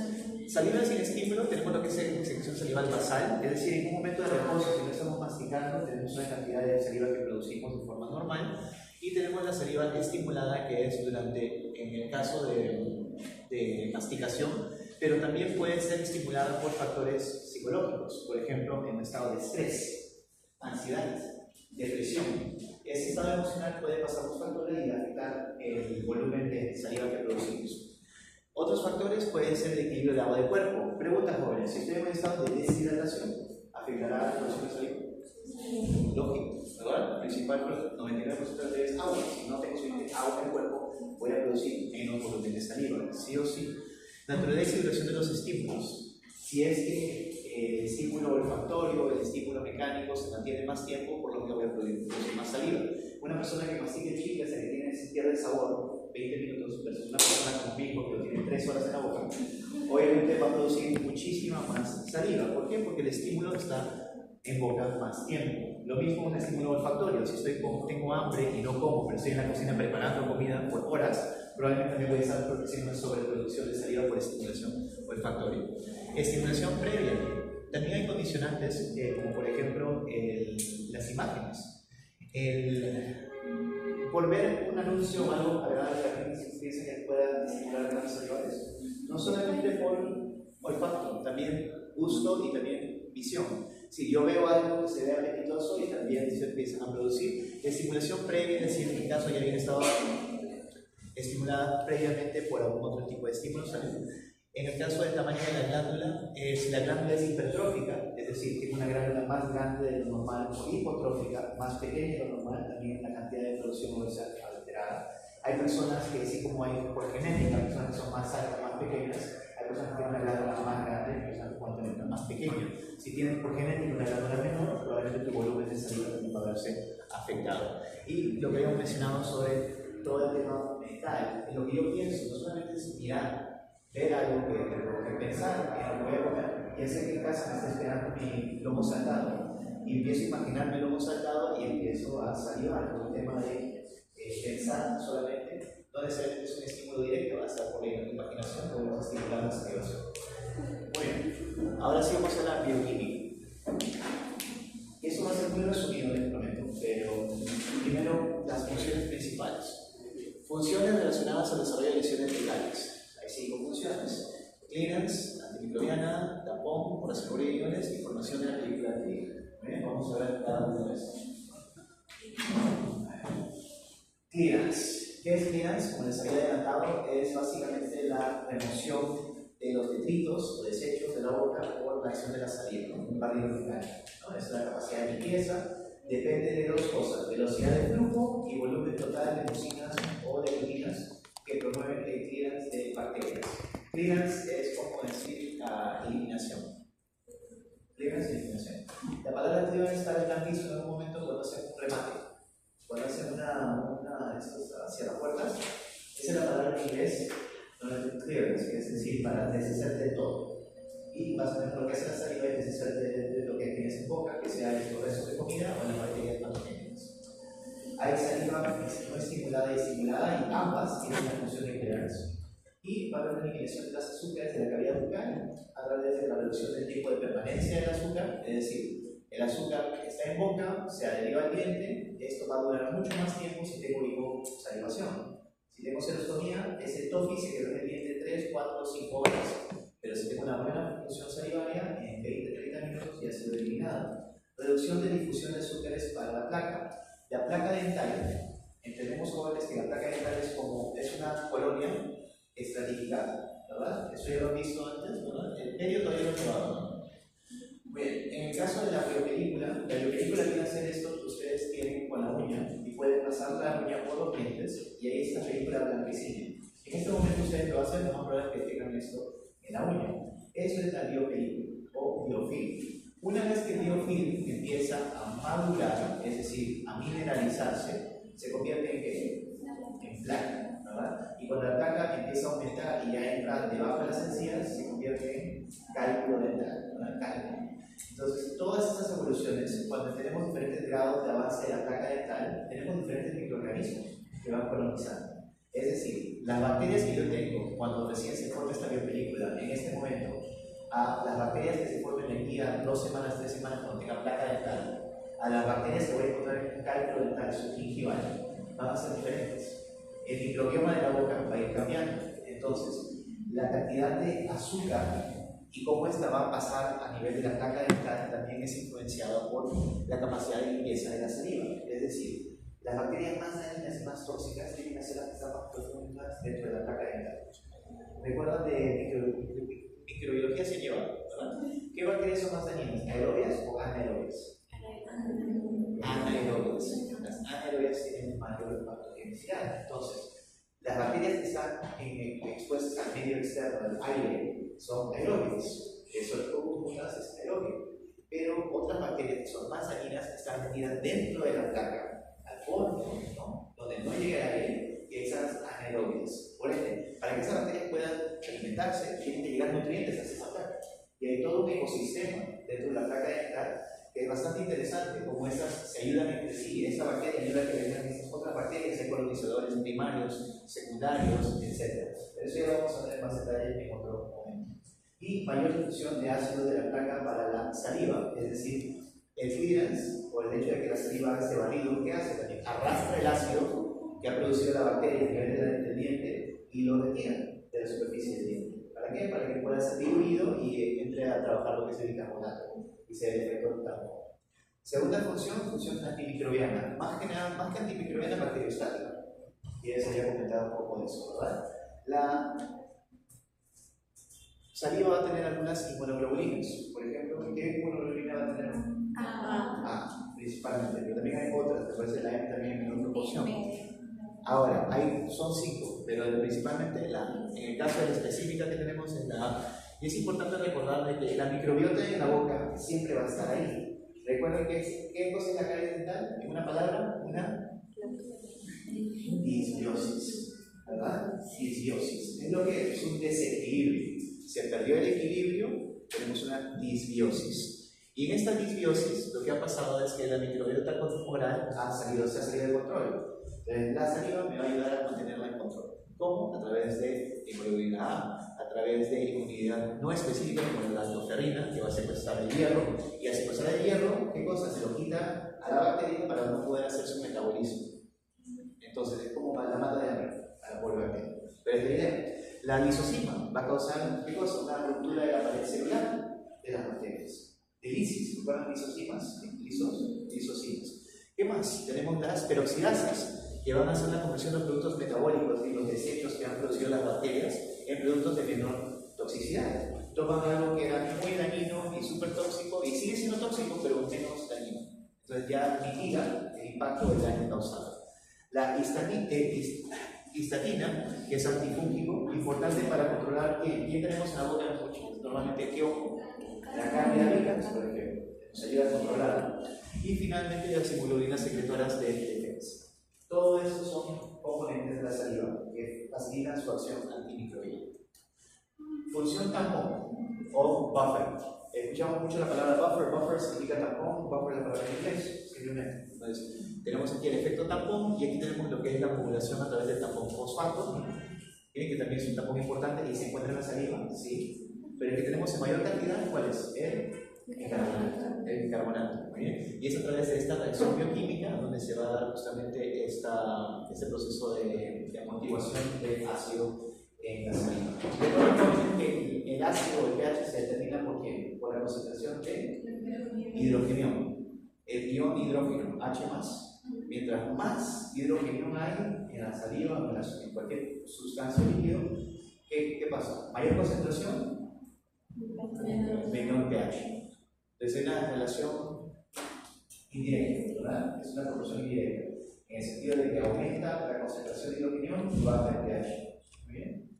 Saliva sin estímulo, tenemos lo que es secreción salival basal, es decir, en un momento de reposo, si no estamos masticando, tenemos una cantidad de saliva que producimos de forma normal, y tenemos la saliva estimulada, que es en el caso de masticación, pero también puede ser estimulada por factores psicológicos, por ejemplo, en un estado de estrés, ansiedad, depresión. Ese estado emocional puede pasar por factores y afectar el volumen de saliva que producimos. Otros factores pueden ser el equilibrio de agua del cuerpo. Preguntas jóvenes, si estoy en un estado de deshidratación, ¿afectará la producción de saliva? Lógico, ¿verdad? El principal 99% de es agua. Si no tengo suficiente agua en el cuerpo, voy a producir menos volumen de saliva, sí o sí. Naturaleza y duración de los estímulos. Si es que el estímulo olfactorio, el estímulo mecánico se mantiene más tiempo, por lo que voy a producir más saliva. Una persona que mastique chicle, hasta que pierde el sabor 20 minutos, versus una persona con pico que lo tiene 3 horas en la boca, obviamente va a producir muchísima más saliva. ¿Por qué? Porque el estímulo está en boca más tiempo. Lo mismo un estímulo olfactorio. Si tengo hambre y no como, pero estoy en la cocina preparando comida por horas, probablemente también voy a estar produciendo sobreproducción de saliva por estimulación olfactoria. Estimulación previa. También hay condicionantes, como por ejemplo las imágenes. Por ver un anuncio o algo agradable a la gente que piensa que pueda estimular glándulas salivales, no solamente por olfato, también gusto y también visión. Si yo veo algo que se ve apetitoso y también se empiezan a producir estimulación previa, es decir, en mi caso ya había estado estimulada previamente por algún otro tipo de estímulo, En el caso del tamaño de la glándula es hipertrófica, es decir, tiene una glándula más grande de lo normal, o hipotrófica, más pequeña de lo normal, también la cantidad de producción va a ser alterada. Hay personas que, así como hay por genética, personas que son más altas, más pequeñas, hay personas que tienen una glándula más grande, hay personas que pueden tener una más pequeña. Si tienes por genética una glándula menor, probablemente tu volumen de saliva también va a verse afectado. Y lo que habíamos mencionado sobre todo el tema mental, en lo que yo pienso, no solamente es mirar, ver algo que pensar en lo que voy a comer. Ya sé que en casa me está esperando mi lomo saltado y empiezo a imaginarme el lomo saltado y empiezo a salivar con el tema de pensar solamente, no necesariamente es un estímulo directo, hasta por la imaginación podemos estimular la salivación. Muy bien, ahora sí vamos a la bioquímica. Eso va a ser muy resumido en este momento, pero primero las funciones principales. Funciones relacionadas al desarrollo de lesiones fetales. Hay 5 funciones: clearance, antimicrobiana, tapón, por la seguridad de iones y formación de la película de Tigre. Bien, vamos a ver cada uno de estos. Clearance. ¿Qué es clearance? Como les había adelantado, es básicamente la remoción de los detritos o desechos de la boca por la acción de la saliva, un barrido fecal, ¿no? Es la capacidad de limpieza. Depende de 2 cosas: velocidad de flujo y volumen total de toxinas o de proteínas que promueven el clearance de bacterias. Clearance es como decir eliminación. Clearance y eliminación. La palabra clearance está en el piso en algún momento cuando hacen un remate, cuando hacen una cierrapuertas. Esa es la palabra en inglés, clearance, que es decir, para deshacerte de todo. Y básicamente lo que hace la saliva es deshacerte de lo que tienes en boca, que sea el resto de comida o las bacterias patogénicas. Hay saliva no estimulada y estimulada, y ambas tienen la función de clearance. Y va a haber una eliminación de las azúcares de la cavidad bucal a través de la reducción del tiempo de permanencia del azúcar, es decir, el azúcar que está en boca se adheriva al diente. Esto va a durar mucho más tiempo si tengo hiposalivación. Si tengo celostomía, ese tofi se queda en el diente 3, 4, 5 horas. Pero si tengo una buena función salivaria, en 20-30 minutos ya ha sido eliminada. Reducción de difusión de azúcares para la placa. La placa dental, entendemos jóvenes que la placa dental es una colonia estratificada, ¿verdad? Eso ya lo han visto antes, ¿verdad? El medio todavía no lo he probado, ¿no? Bien, en el caso de la biopelícula viene a hacer esto que ustedes tienen con la uña y pueden pasar la uña por los dientes y ahí está la película blanquecina. En este momento ustedes lo hacen, lo más probable es que tengan esto en la uña. Eso es la biopelícula o biofilm. Una vez que el biofilm empieza a madurar, es decir, a mineralizarse, se convierte en placa, ¿verdad? Y cuando la placa empieza a aumentar y ya entra debajo de las encías, se convierte en cálculo dental, ¿verdad? Entonces, todas estas evoluciones, cuando tenemos diferentes grados de avance de la placa dental, tenemos diferentes microorganismos que van colonizando. Es decir, las bacterias que yo tengo cuando recién se forma esta biopelícula, en este momento, a las bacterias que se formen de aquí a 2 semanas, 3 semanas cuando tenga placa dental, a las bacterias que voy a encontrar en cálculo dental subgingival, van a ser diferentes. El microbioma de la boca va a ir cambiando. Entonces, la cantidad de azúcar y cómo esta va a pasar a nivel de la placa dental también es influenciada por la capacidad de limpieza de la saliva. Es decir, las bacterias más dañinas y más tóxicas tienen que ser las que están más profundas dentro de la placa dental. ¿Recuerdan de microbiología se lleva, ¿verdad? ¿Qué bacterias son más dañinas? ¿Aerobias o anaerobias? Anaerobias. Las anaerobias tienen mayor patogenicidad. Entonces, las bacterias que están expuestas al medio externo del aire son aerobias. Eso es como muchas es aerobio. Pero otras bacterias que son más dañinas están metidas dentro de la placa, al fondo, ¿no? Donde no llega el aire, y esas anaerobias. Por ende, para que esas bacterias puedan alimentarse, tienen que llegar nutrientes a esa placa. Y hay todo un ecosistema dentro de la placa dental que es bastante interesante, como estas se ayudan entre sí. Esta bacteria ayuda a que vengan estas otras bacterias, hay colonizadores primarios, secundarios, etc. Pero eso ya vamos a ver más detalle en otro momento. Y mayor difusión de ácido de la placa para la saliva, es decir, el clearance, o el hecho de que la saliva haga este barrido, ¿qué hace? También arrastra el ácido que ha producido la bacteria a nivel del diente y lo retira de la superficie del diente. ¿Para qué? Para que pueda ser diluido y entre a trabajar lo que es el bicarbonato y sea el efecto del carbono. Segunda función antimicrobiana. Más que antimicrobiana, bacteriostática. Y ya se había comentado un poco de eso, ¿verdad? saliva va a tener algunas inmunoglobulinas. Por ejemplo, ¿qué inmunoglobulina va a tener? A, principalmente, pero también hay otras, después de la M también en menor proporción. Ahora, son 5, pero principalmente en el caso de la específica que tenemos es la A. Y es importante recordar de que la microbiota en la boca siempre va a estar ahí. Recuerden que ¿qué cosa es la caries dental? En una palabra, una disbiosis, ¿verdad? Disbiosis. Es lo que es un desequilibrio. Se perdió el equilibrio, tenemos una disbiosis. Y en esta disbiosis lo que ha pasado es que la microbiota corporal se ha salido de control. Entonces la saliva me va a ayudar a mantenerla en control. ¿Cómo? A través de hemoglobina A, a través de inmunidad no específica como la lactoferrina, que va a secuestrar el hierro. Y al secuestrar el hierro, ¿qué cosa? Se lo quita a la bacteria para no poder hacer su metabolismo. Entonces es como la mata de hambre a la pobre bacteria. Pero es la idea. La lisosima va a causar, ¿qué cosa? Una ruptura de la pared celular de las bacterias. De lisis, ¿recuerdan lisosimas? Lisosimas. ¿Qué más? Tenemos las peroxidasas, que van a hacer la conversión de los productos metabólicos y los desechos que han producido las bacterias en productos de menor toxicidad. Toman algo que era muy dañino y súper tóxico, y sigue siendo tóxico, pero menos dañino. Entonces ya mitiga el impacto del daño causado. La histatina, que es antifúngico, importante para controlar ¿qué tenemos en la boca? Normalmente, ¿qué ojo? La carne de albicans, por ejemplo, nos ayuda a controlar. Y finalmente las hemoglobinas secretoras de defensa. Todo eso son componentes de la saliva que facilitan su acción antimicrobiana. Función tampón o buffer. Escuchamos mucho la palabra buffer. Buffer significa tampón, buffer es la palabra en inglés, simplemente. Entonces, tenemos aquí el efecto tampón y aquí tenemos lo que es la acumulación a través del tampón fosfato. Miren que también es un tampón importante y se encuentra en la saliva, ¿sí? Pero el que tenemos en mayor cantidad, ¿cuál es? El bicarbonato. Muy bien. Y es a través de esta reacción bioquímica donde se va a dar justamente este proceso de amortiguación del ácido en la saliva. Recuerden que el ácido o el pH se determina por qué? Por la concentración de hidrogenión. El ion hidrógeno, H+. Mientras más hidrogenión hay en la saliva o en cualquier sustancia líquida, ¿qué pasa? Mayor concentración, menor pH. Entonces es una relación indirecta, ¿verdad? Es una proporción indirecta, en el sentido de que aumenta la concentración de hidrogenión y baja el pH. Muy bien.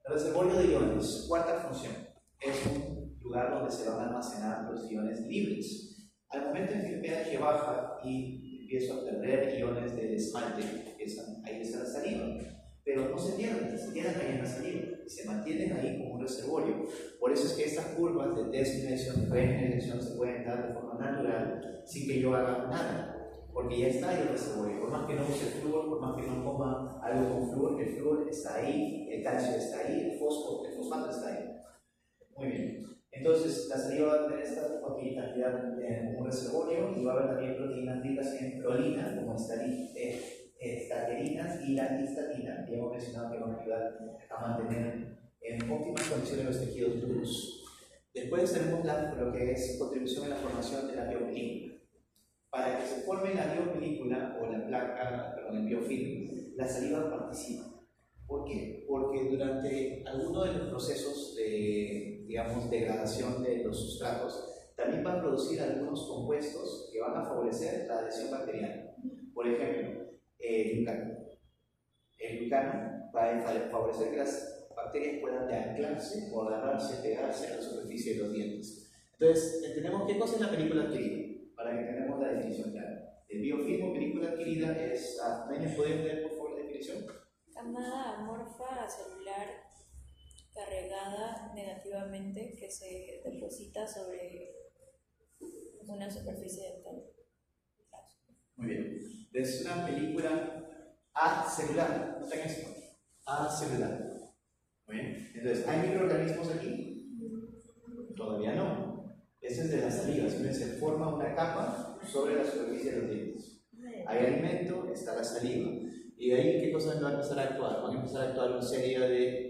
El reservorio de iones, cuarta función, es un lugar donde se van a almacenar los iones libres. Al momento en que el pH baja y empiezo a perder iones del esmalte, ahí está la saliva, pero no se pierden, se quedan ahí en la saliva y se mantienen ahí como un reservorio. Por eso es que estas curvas de desmineralización y remineralización se pueden dar de forma natural sin que yo haga nada, porque ya está ahí el reservorio. Por más que no use flúor, por más que no coma algo con flúor, el flúor está ahí, el calcio está ahí, el fosfato está ahí. Muy bien. Entonces, la saliva va a tener esta cantidad como un reservorio y va a haber también proteínas ricas en prolina, como estaterinas y la histatina, que hemos mencionado que van a ayudar a mantener en óptimas condiciones los tejidos duros. Después tenemos lo que es contribución en la formación de la biopelícula. Para que se forme la biopelícula o la placa, el biofilm, la saliva participa. ¿Por qué? Porque durante alguno de los procesos de, digamos, degradación de los sustratos, también va a producir algunos compuestos que van a favorecer la adhesión bacteriana. Por ejemplo, el glucano. El glucano va a favorecer que las bacterias puedan anclarse o agarrarse, pegarse a la superficie de los dientes. Entonces, entendemos qué cosa es la película adquirida, para que tengamos la definición clara. El biofilm o película adquirida es... ¿me pueden leer por favor la definición? Camada amorfa celular cargada negativamente que se deposita sobre una superficie dental. Muy bien. Es una película acelular. ¿Notan esto? Acelular. Muy bien. Entonces, ¿hay microorganismos aquí? Todavía no. Este es de las salivas. Se forma una capa sobre la superficie de los dientes. Hay alimento, está la saliva. Y de ahí, ¿qué cosas van a empezar a actuar? Van a empezar a actuar una serie de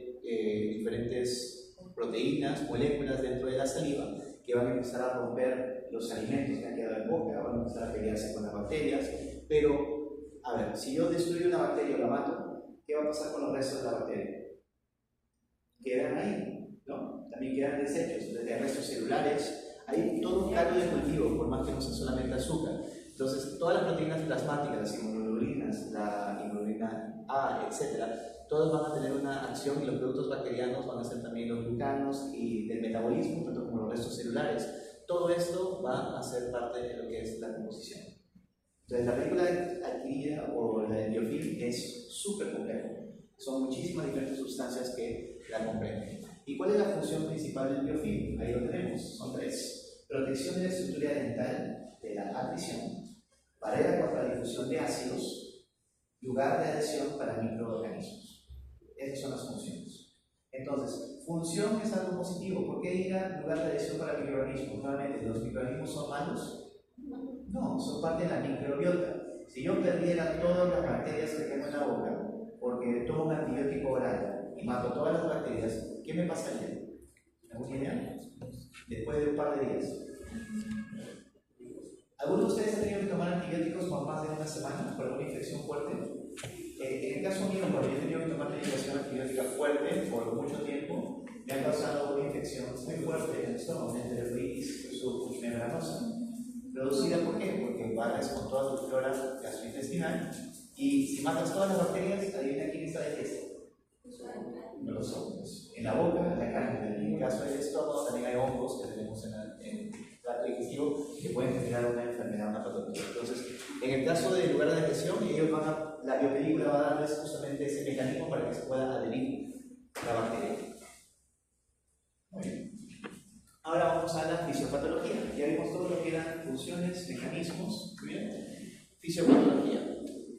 diferentes proteínas, moléculas dentro de la saliva que van a empezar a romper los alimentos que han quedado en boca, van a empezar a pelearse con las bacterias. Pero, a ver, si yo destruyo una bacteria o la mato, ¿qué va a pasar con los restos de la bacteria? Quedan ahí. también quedan desechos, desde restos celulares, hay todo un caldo de cultivo, por más que no sea solamente azúcar. Entonces, todas las proteínas plasmáticas, las inmunoglobulinas, la inmunolina A, etc., todos van a tener una acción y los productos bacterianos van a ser también los glucanos y del metabolismo, tanto como los restos celulares. Todo esto va a ser parte de lo que es la composición. Entonces, la película adquirida o la de biofilm es súper compleja. Son muchísimas diferentes sustancias que la comprenden. ¿Y cuál es la función principal del biofilm? Ahí lo tenemos, son 3. Protección de la estructura dental de la adhesión, barrera contra la difusión de ácidos, lugar de adhesión para microorganismos. Esas son las funciones. Entonces, función es algo positivo. ¿Por qué diga lugar de adhesión para microorganismos? Nuevamente, ¿los microorganismos son malos? No, son parte de la microbiota. Si yo perdiera todas las bacterias que tengo en la boca, porque tomo un antibiótico oral y mato todas las bacterias, ¿qué me pasaría? ¿Alguna idea? Después de un par de días. ¿Algunos de ustedes han tenido que tomar antibióticos por más de una semana por alguna infección fuerte? En el caso mío, cuando yo he tenido que tomar medicación antibiótica fuerte por mucho tiempo, me ha causado una infección muy fuerte en el estómago, una enterocolitis submembranosa. ¿Producida por qué? Porque barres con toda tu flora gastrointestinal y si matas todas las bacterias, adivina quién está de fiesta. Los hongos. En la boca, la carne. En el caso del estómago también hay hongos que tenemos en el trato digestivo que pueden generar una enfermedad, una patología. Entonces, en el caso del lugar de adhesión, la biopelícula va a darles justamente ese mecanismo para que se pueda adherir la bacteria. Muy bien. Ahora vamos a la fisiopatología. Ya vimos todo lo que eran funciones, mecanismos. Muy bien. Fisiopatología.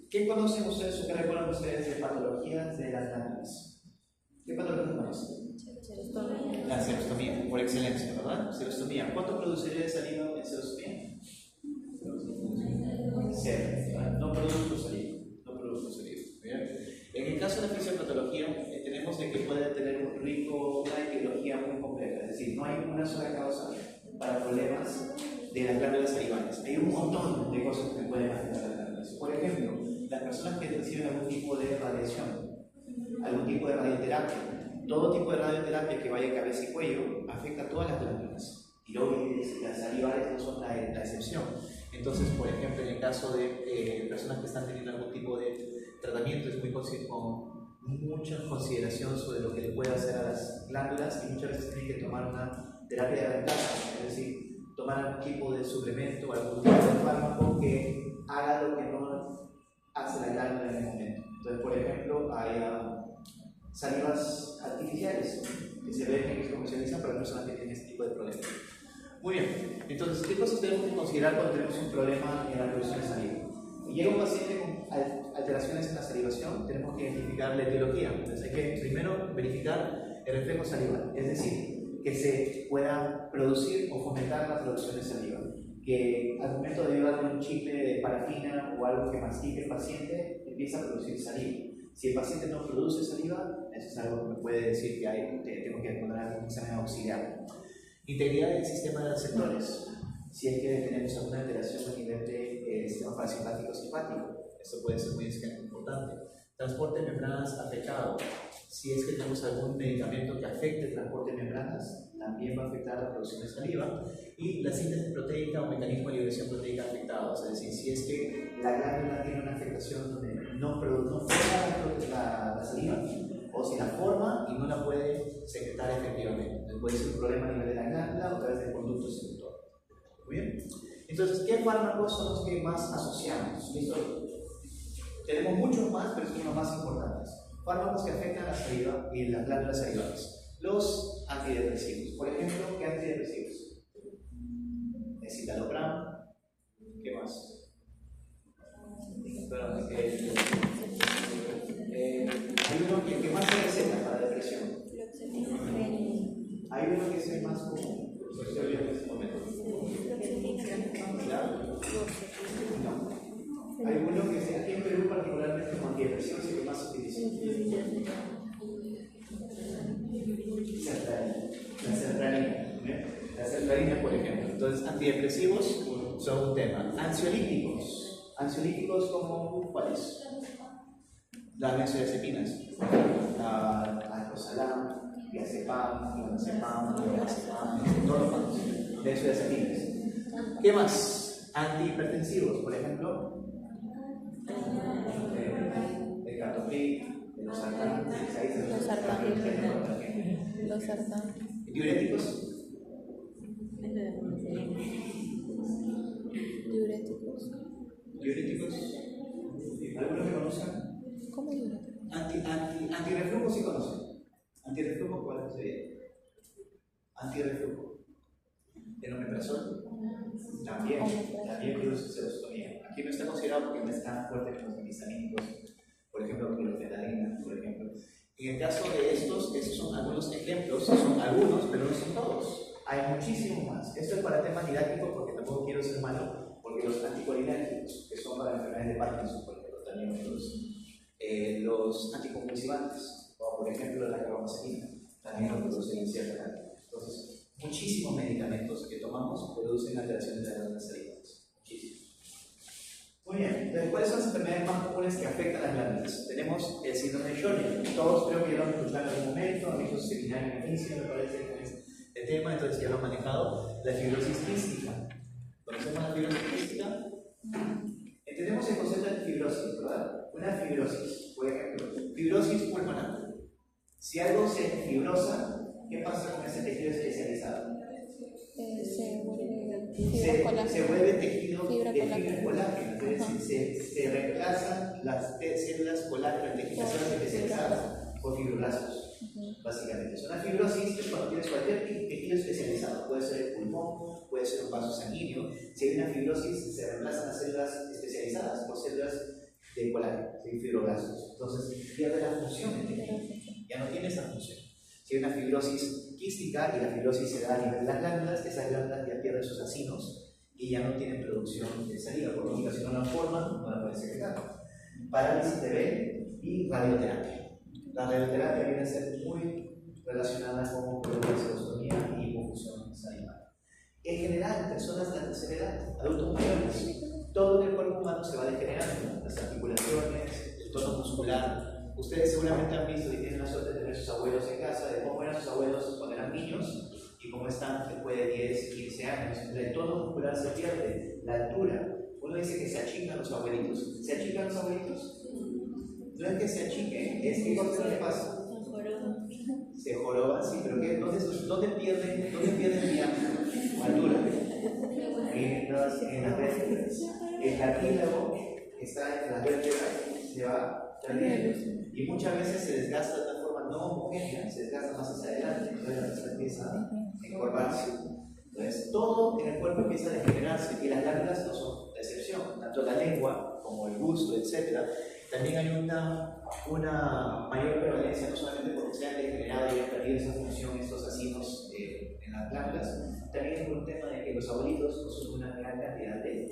¿Qué conocen ustedes o qué recuerdan ustedes de patologías de las glándulas? ¿Qué patología conocen? La serostomía, por excelencia, ¿verdad? Serostomía. ¿Cuánto produciría de saliva en serostomía? 0. No produzco saliva. No produzco saliva. ¿Bien? En el caso de la fisiopatología, tenemos de que puede tener una etiología muy compleja. Es decir, no hay una sola causa para problemas de las glándulas salivales. Hay un montón de cosas que pueden afectar a las glándulas. Por ejemplo, las personas que reciben algún tipo de radiación, algún tipo de radioterapia, todo tipo de radioterapia que vaya a cabeza y cuello afecta a todas las glándulas. Tiroides, las salivales no son la excepción. Entonces, por ejemplo, en el caso de personas que están teniendo algún tipo de tratamiento, es con mucha consideración sobre lo que le puede hacer a las glándulas y muchas veces tienen que tomar una terapia de reemplazo, es decir, tomar algún tipo de suplemento o algún tipo de fármaco que haga lo que no hace la glándula en el momento. Entonces, por ejemplo, hay salivas artificiales que se ven y se comercializan para personas que tienen este tipo de problemas. Muy bien, entonces, ¿qué cosas tenemos que considerar cuando tenemos un problema en la producción de saliva? Si llega un paciente con alteraciones en la salivación, tenemos que identificar la etiología. Entonces, hay que primero verificar el reflejo salival, es decir, que se pueda producir o fomentar la producción de saliva. Que al momento de darle un chicle de parafina o algo que mastique el paciente, empieza a producir saliva. Si el paciente no produce saliva, eso es algo que me puede decir que tengo que poner un examen auxiliar. Integridad del sistema de receptores. Si es que tenemos alguna alteración a nivel del sistema parasimpático simpático, esto puede ser muy importante. Transporte de membranas afectado. Si es que tenemos algún medicamento que afecte el transporte de membranas, también va a afectar la producción de saliva. Y la síntesis proteica o mecanismo de liberación proteica afectados. Es decir, si es que la glándula tiene una afectación donde no forma la saliva, o si la forma y no la puede secretar efectivamente. Entonces puede ser un problema a nivel de la glándula o a través del conducto secretor. Muy bien. Entonces, ¿qué fármacos son los que más asociamos? ¿Listo? Tenemos muchos más, pero son los más importantes. Fármacos que afectan la saliva y las glándulas salivales. Los antidepresivos. Por ejemplo, ¿qué antidepresivos? Escitalopram. ¿Qué más? Hay uno que más se receta para depresión. Hay uno que es el más común. En este momento. No. Hay uno que aquí en Perú particularmente con antidepresión es el que más se utiliza. La sertralina. La sertralina, por ejemplo. Entonces, antidepresivos son un tema. Ansiolíticos. Ansiolíticos como ¿cuáles? Las benzodiazepinas. Alcosalam, diazepam, clonazepam, diazepam, todos los panos, benzodiazepinas. ¿Qué más? Antihipertensivos, por ejemplo, el captopril, los sartán, los sartán. diuréticos. Diuréticos. ¿Algunos que conozcan? ¿Cómo diuréticos? Antirreflujo sí conocen. ¿Antirreflujo cuál sería? Antirreflujo. ¿El omeprazol? También produce serotonina. Aquí no está considerado porque no es tan fuerte como los antihistamínicos, por ejemplo, clorofenadina, por ejemplo. En el caso de esos son algunos ejemplos, son algunos, pero no son todos. Hay muchísimo más. Esto es para temas didácticos porque tampoco quiero ser malo, porque los anticolinérgicos, que son para enfermedades de Parkinson, por ejemplo, también los anticonvulsivantes, o por ejemplo la carbamazepina, también lo producen en cierta cantidad. Entonces, muchísimos medicamentos que tomamos producen alteraciones de las glándulas salivales. Muchísimos. Muy bien, entonces, ¿cuáles son las enfermedades más comunes que afectan las glándulas? Tenemos el síndrome de Sjögren. Todos creo que ya lo han escuchado en algún momento, han visto su seminario en inicio, me parece, con este tema, entonces ya lo han manejado. La fibrosis quística. ¿Conocemos la fibrosis quística? Entendemos el concepto de fibrosis, ¿verdad? Una fibrosis, por ejemplo, fibrosis pulmonar. Si algo se fibrosa, ¿qué pasa con ese tejido especializado? Se vuelve tejido de fibra colágena, es decir, se reemplazan las células colágeno en tejidos especializadas por fibroblastos, básicamente. Es una fibrosis es cuando tienes cualquier tejido especializado, puede ser el pulmón, puede ser un vaso sanguíneo. Si hay una fibrosis, se reemplazan las células especializadas por células de colágeno, fibroblastos. Entonces pierde la función del tejido, ya no tiene esa función. Si hay una fibrosis quística y la fibrosis se da a nivel de las glándulas, esas glándulas ya pierden sus acinos y ya no tienen producción de saliva, por lógica, si no la forman, no la pueden secretar. Parálisis de Bell y radioterapia. La radioterapia viene a ser muy relacionada con problemas de serostomía y hipofusión salivar. En general, personas de la tercera edad, adultos mayores, todo el cuerpo humano se va degenerando, las articulaciones, el tono muscular. Ustedes seguramente han visto y tienen la suerte de tener sus abuelos en casa, de cómo eran sus abuelos cuando eran niños y cómo están después de 10, 15 años. El tono muscular se pierde, la altura. Uno dice que se achican los abuelitos. ¿Se achican los abuelitos? No es que se achiquen, es que ¿qué les pasa? Se joroban, sí, pero ¿qué? ¿Dónde pierden diámetro? Altura. En las vértebras. El cartílago que está en las vértebras se va perdiendo. Y muchas veces se desgasta de tal forma no homogénea, se desgasta más hacia adelante, entonces la persona empieza a encorvarse. Entonces, todo en el cuerpo empieza a degenerarse y las glándulas no son la excepción, tanto la lengua como el gusto, etc. También hay una mayor prevalencia, no solamente porque se han degenerado y han perdido esa función, estos acinos en las glándulas, también es por un tema de que los abuelitos consumen una gran cantidad de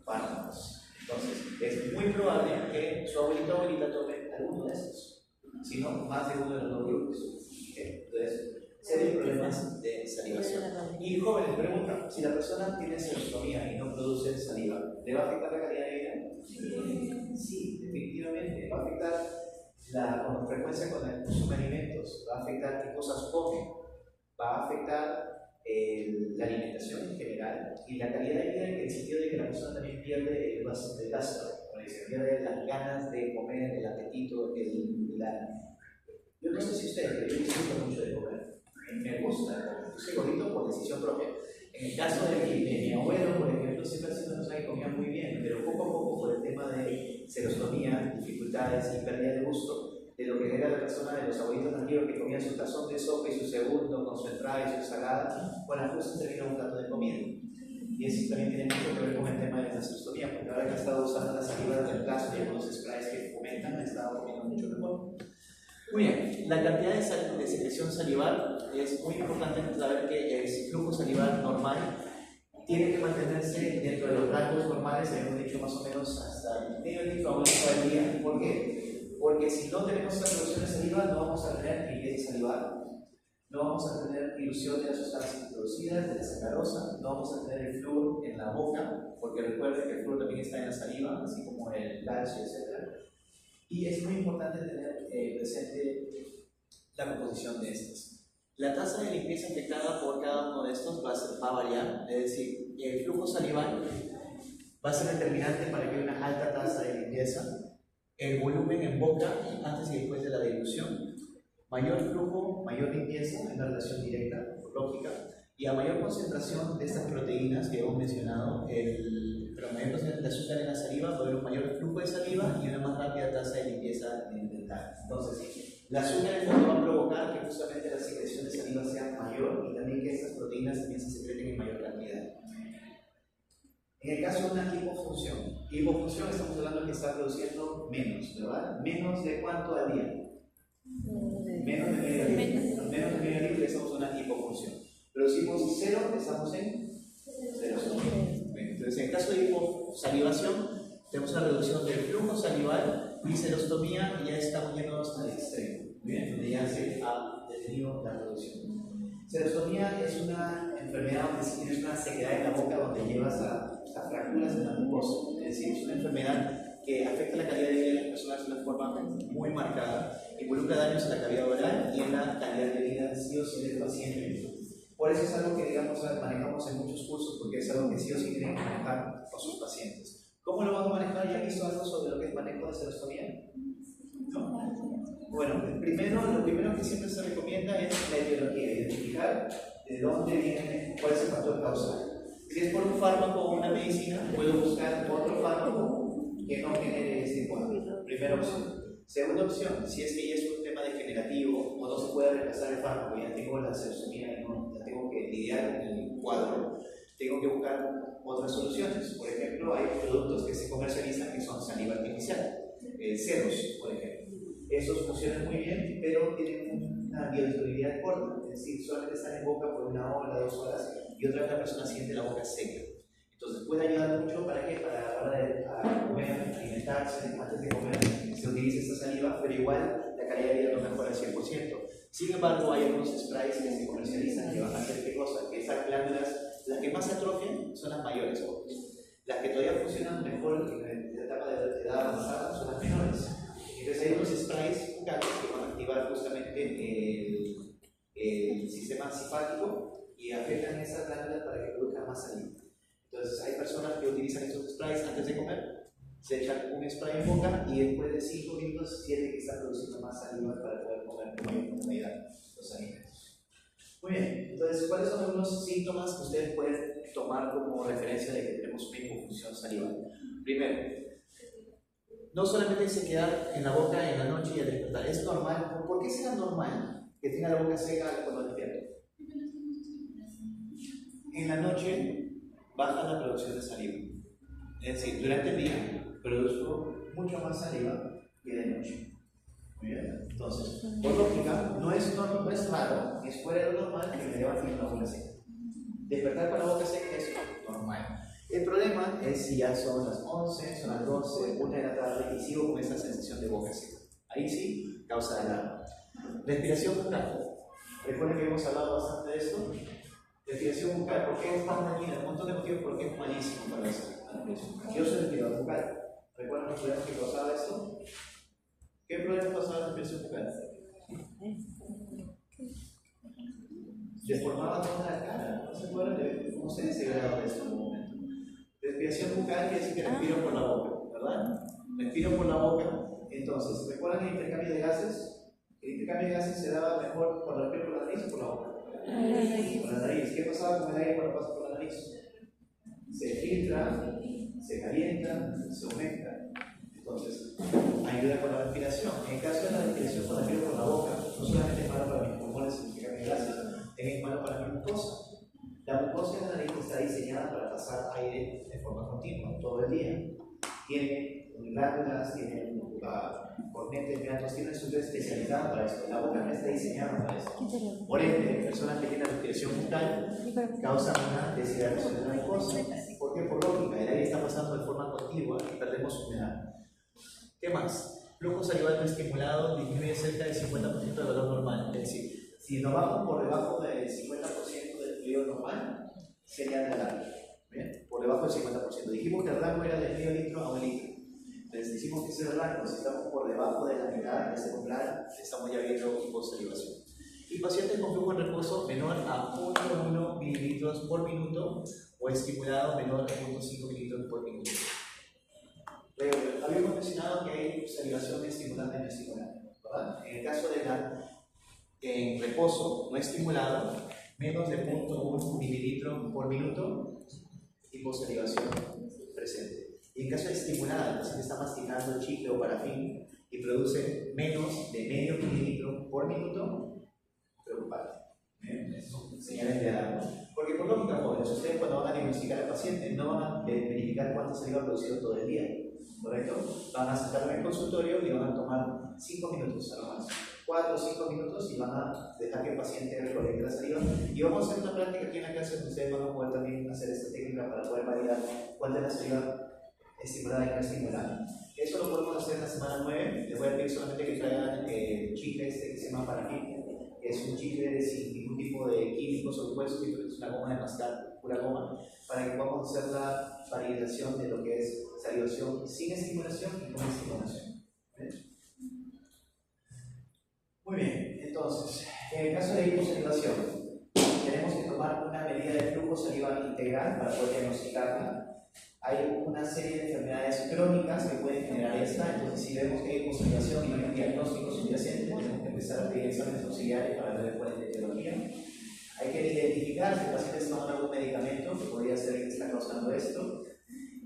fármacos. Entonces, es muy probable que su abuelito o abuelita tome alguno de estos, si no más de uno de los dos grupos. Entonces, serios problemas de salivación. Y jóvenes, preguntan, si la persona tiene serostomía y no produce saliva, ¿le va a afectar la calidad de vida? Sí, definitivamente. Va a afectar con frecuencia con el consumo de alimentos, va a afectar qué cosas come, va a afectar la alimentación en general y la calidad de vida en el sentido de que la persona también pierde el vaso de gasto, se pierde las ganas de comer, el apetito, yo no sé si ustedes, pero yo disfruto mucho de comer. Me gusta, yo soy gordito por decisión propia. En el caso de mi abuelo, por ejemplo, siempre ha sido una persona que comía muy bien, pero poco a poco por el tema de serostomía, dificultades y pérdida de gusto, de lo que era la persona de los abuelitos nativos que comían su tazón de sopa y su segundo con su entrada y su ensalada, con las cosas termina un plato de comida. Y eso también tiene mucho que ver con el tema de la serostomía, porque ahora que he estado usando la saliva de reemplazo y algunos sprays que fomentan, he estado comiendo mucho mejor. Muy bien, la cantidad de secreción salivar es muy importante saber que el flujo salivar normal tiene que mantenerse dentro de los rangos normales, hemos dicho más o menos hasta medio litro a un litro al día. ¿Por qué? Porque si no tenemos esta producción de saliva, no vamos a tener liquidez salivar, no vamos a tener dilución de las sustancias introducidas, de la sacarosa, no vamos a tener el flúor en la boca, porque recuerden que el flúor también está en la saliva, así como el calcio, etc. Y es muy importante tener presente la composición de estas. La tasa de limpieza afectada por cada uno de estos va a variar, es decir, el flujo salival va a ser determinante para que haya una alta tasa de limpieza. El volumen en boca antes y después de la dilución, mayor flujo, mayor limpieza, es una relación directa, lógica, y a mayor concentración de estas proteínas que hemos mencionado, pero mayor concentración de azúcar en la saliva, va a haber un mayor flujo de saliva y una más rápida tasa de limpieza dental. Entonces, el azúcar en fondo va a provocar que justamente la secreción de saliva sea mayor y también que estas proteínas también se secreten en mayor cantidad. En el caso de una hipofunción estamos hablando que está produciendo menos, ¿verdad? ¿Menos de cuánto al día? Menos de media libra. Menos de media libra estamos en una hipofunción. Producimos 0, estamos en 0. Entonces, en el caso de hiposalivación, tenemos una reducción del flujo salival y serostomía, y ya estamos yéndonos al extremo, ¿bien? Donde ya se ha detenido la producción. Serostomía es una enfermedad donde tienes una sequedad en la boca donde llevas a fracturas en la mucosa. Es decir, es una enfermedad que afecta la calidad de vida de las personas de una forma muy marcada, involucra daños en la cavidad oral y en la calidad de vida sí o sí del paciente. Por eso es algo que, digamos, manejamos en muchos cursos, porque es algo que sí o sí tienen que manejar con sus pacientes. ¿Cómo lo vamos a manejar? ¿Ya han visto algo sobre lo que es manejo de serostomía? ¿No? Bueno, lo primero que siempre se recomienda es la etiología, identificar de dónde viene, cuál es el factor causal. Si es por un fármaco o una medicina, puedo buscar otro fármaco que no genere este cuadro. Primera opción. Segunda opción, si es que ya es un tema degenerativo o no se puede reemplazar el fármaco, ya tengo la serostomía y no, ya tengo que lidiar con el cuadro, tengo que buscar otras soluciones. Por ejemplo, hay productos que se comercializan que son saliva artificial, ceros, por ejemplo. Esos funcionan muy bien, pero tienen una biodisponibilidad corta, es decir, solamente están en boca por 1 hora, 2 horas, y otra vez la persona siente la boca seca. Entonces puede ayudar mucho para qué, para a la hora de comer, alimentarse, antes de comer, se utiliza esta saliva, pero igual la calidad de vida no mejora al 100%. Sin embargo, hay algunos sprays que se comercializan que van a hacer qué cosa, que esas glándulas, las que más se atrofian son las mayores, las que todavía funcionan mejor en la etapa de edad avanzada son las menores. Entonces hay unos sprays bucales que van a activar justamente el sistema simpático y afectan esas glándulas para que produzcan más saliva. Entonces hay personas que utilizan estos sprays antes de comer, se echan un spray en boca y después de 5 minutos sienten que están produciendo más saliva para poder comer con mayor comodidad los alimentos. Muy bien, entonces ¿cuáles son algunos síntomas que ustedes pueden tomar como referencia de que tenemos una hipofunción salival? Primero, no solamente hay sequedad en la boca en la noche y al despertar, es normal. ¿Por qué será normal que tenga la boca seca cuando despierta? En la noche baja la producción de saliva. Es decir, durante el día produzco mucho más saliva que de noche. Muy bien. Entonces, por lógica, no es raro, es fuera de lo normal que me levante con la boca seca. Despertar con la boca seca es normal. El problema es si ya son las 11, son las 12, 1 de la tarde y sigo con esa sensación de boca seca. Ahí sí, causa alarma. Respiración bucal. Recuerden que hemos hablado bastante de esto. Respiración bucal, ¿por qué es tan dañina? Un montón de motivos por qué es malísimo para la salud. Yo soy respirador bucal. ¿Recuerdan los problemas que causaba esto? ¿Qué problemas causaba la respiración bucal? Deformaba toda la cara. ¿No se acuerdan de cómo se desegraba esto en un momento? Respiración bucal quiere decir que respiro por la boca, ¿verdad? Respiro por la boca. Entonces, ¿recuerdan el intercambio de gases? El intercambio de gases se daba mejor por la piel, por la nariz o por la boca. Por la nariz. ¿Qué pasaba con el aire cuando pasa por la nariz? Se filtra, se calienta, se aumenta. Entonces, ayuda con la respiración. En el caso de la respiración con la piel por la boca, no solamente es malo para mis pulmones el intercambio de gases, es malo para mi mucosa. La mucosa de la nariz está diseñada para pasar aire de forma continua, todo el día. Tiene glándulas, tiene cornetes, glandos, tiene una estructura especializada para esto. La boca no está diseñada para esto. Por ende, personas que tienen respiración bucal causan una deshidratación de la mucosa. ¿Por qué? Por lógica, el aire está pasando de forma continua y perdemos humedad. ¿Qué más? Flujo salival no estimulado disminuye cerca del 50% del valor normal. Es decir, si nos vamos por debajo del 50% del fluido normal, sería de alarma. ¿Bien? Por debajo del 50%. Dijimos que el rango era de medio litro a 1 litro. Entonces, si decimos que es el rango, si estamos por debajo de la mitad de ese umbral, estamos ya viendo hiposalivación. Y pacientes con flujo en reposo menor a 0.1 mililitros por minuto o estimulado menor a 0.5 mililitros por minuto. Habíamos mencionado que hay salivación estimulante y no estimulante, ¿verdad? En el caso de en reposo no estimulado, menos de 0.1 mililitro por minuto, hiposalivación presente. Y en caso de estimulada, el paciente está masticando chicle o parafín y produce menos de medio mililitro por minuto, preocupante. Son señales de alarma. Porque por lógica, jóvenes, ustedes cuando van a diagnosticar al paciente no van a verificar cuánta saliva ha producido todo el día, ¿correcto? Van a sacarlo en el consultorio y van a tomar 5 minutos a lo más. 4 o 5 minutos y van a dejar que el paciente recolecte la saliva. Y vamos a hacer una práctica aquí en la clase donde ustedes van a poder también hacer esta técnica para poder validar cuál es la saliva estimulada y no estimulada. Eso lo podemos hacer en la semana 9. Les voy a pedir solamente que traigan chicle que se llama parafín. Es un chicle sin ningún tipo de químicos o compuestos, es una goma de mascar, pura goma, para que podamos hacer la validación de lo que es salivación sin estimulación y con estimulación. Muy bien, entonces, en el caso de hiposalivación, tenemos que tomar una medida de flujo salival integral para poder diagnosticarla. Hay una serie de enfermedades crónicas que pueden generar esta, entonces si vemos que hay hiposalivación y no hay un diagnóstico subyacente, tenemos que empezar a pedir exámenes auxiliares para ver cuál es la etiología. Hay que identificar si el paciente está tomando algún medicamento que podría ser el que está causando esto.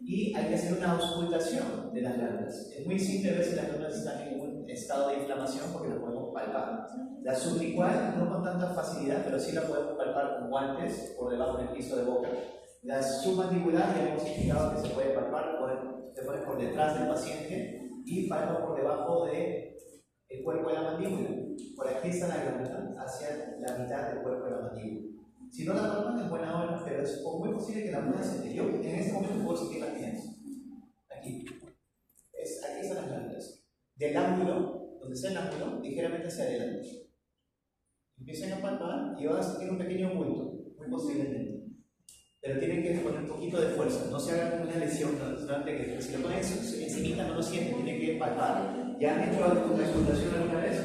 Y hay que hacer una auscultación de las glándulas. Es muy simple ver si las glándulas están en un estado de inflamación porque las podemos palpar. La sublingual no con tanta facilidad, pero sí la podemos palpar con guantes por debajo del piso de boca. La submandibular ya hemos indicado que se puede palpar, se pone por detrás del paciente y palpa por debajo del cuerpo de la mandíbula. Por aquí está la glándula hacia la mitad del cuerpo de la mandíbula. Si no la palpan es buena hora, pero es muy posible que la puedan sentir. Yo en este momento puedo sentir las tienes. Aquí. Aquí están las glándulas. Del ángulo, donde está el ángulo, ligeramente hacia adelante. Empiezan a palpar y van a sentir un pequeño bulto, muy posiblemente. Pero tienen que poner un poquito de fuerza, no se hagan una lesión, que si lo ponen encimita no lo sienten, tienen que palpar. ¿Ya han hecho alguna auscultación alguna vez?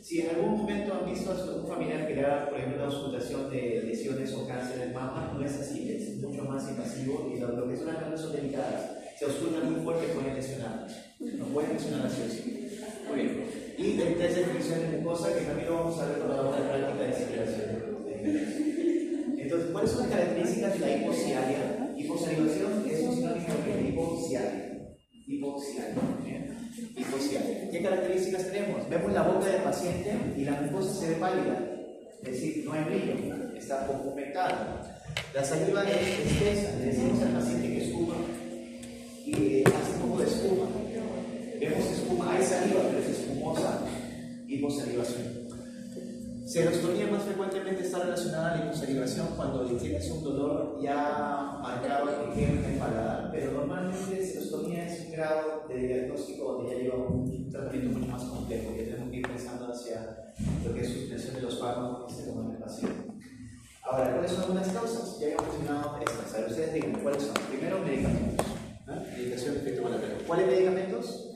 Si en algún momento han visto a un familiar que le haga, por ejemplo, una auscultación de lesiones o cáncer de mama, no es así, es mucho más invasivo y lo que son las glándulas son delicadas. Se auscultan muy fuerte y pueden lesionar. No pueden lesionar así o sí. Muy bien. Y el test de fricción de mucosa, que también lo vamos a ver con la hora de práctica de circulación. Entonces, ¿cuáles son las características de la hipoxialia? Hiposalivación es un sinónimo de hipoxialia. Hipoxialia. ¿Qué características tenemos? Vemos la boca del paciente y la mucosa se ve pálida, es decir, no hay brillo, está poco humectada. La saliva es espesa, le decimos al paciente que escuma y hace un poco de espuma. Vemos espuma, hay saliva, pero es espumosa, hiposalivación. Serostomía más frecuentemente está relacionada a la hiposalivación cuando tienes un dolor ya marcado que en el paladar, pero normalmente serostomía es un grado de diagnóstico donde ya lleva un tratamiento mucho más complejo, que tenemos que ir pensando hacia lo que es suspensión de los fármacos que se toman en el paciente. Ahora, ¿cuáles son algunas causas? Ya hemos mencionado estas, a ver, ustedes digan cuáles son. Primero, medicamentos. Medicación de efecto colateral. ¿Cuáles medicamentos?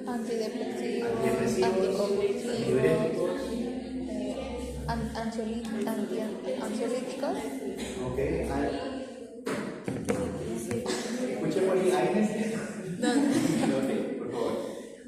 Antidepresivos, diuréticos, ansiolíticos. Ok, escuché por ahí, ok, por favor.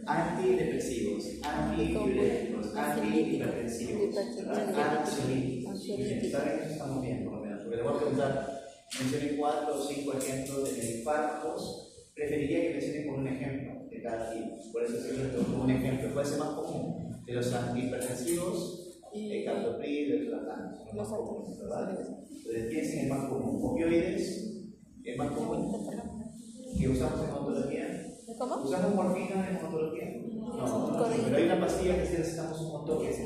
Antidepresivos, antidiuréticos, antihipertensivos, ansiolíticos. ¿Saben que eso estamos bien, por lo menos? Porque les voy a preguntar, mencionen 4 o 5 ejemplos de fármacos. Preferiría que mencionen con un ejemplo de cada tipo. Por eso se como un ejemplo. ¿Cuál es el más común? De los antihipertensivos, el captopril, el tratán. Son los más comunes, ¿verdad? Entonces piensen el más común. Opioides, el más común que usamos en odontología. ¿Cómo? ¿Usamos morfina en odontología? No, pero hay una pastilla que sí necesitamos un montón que es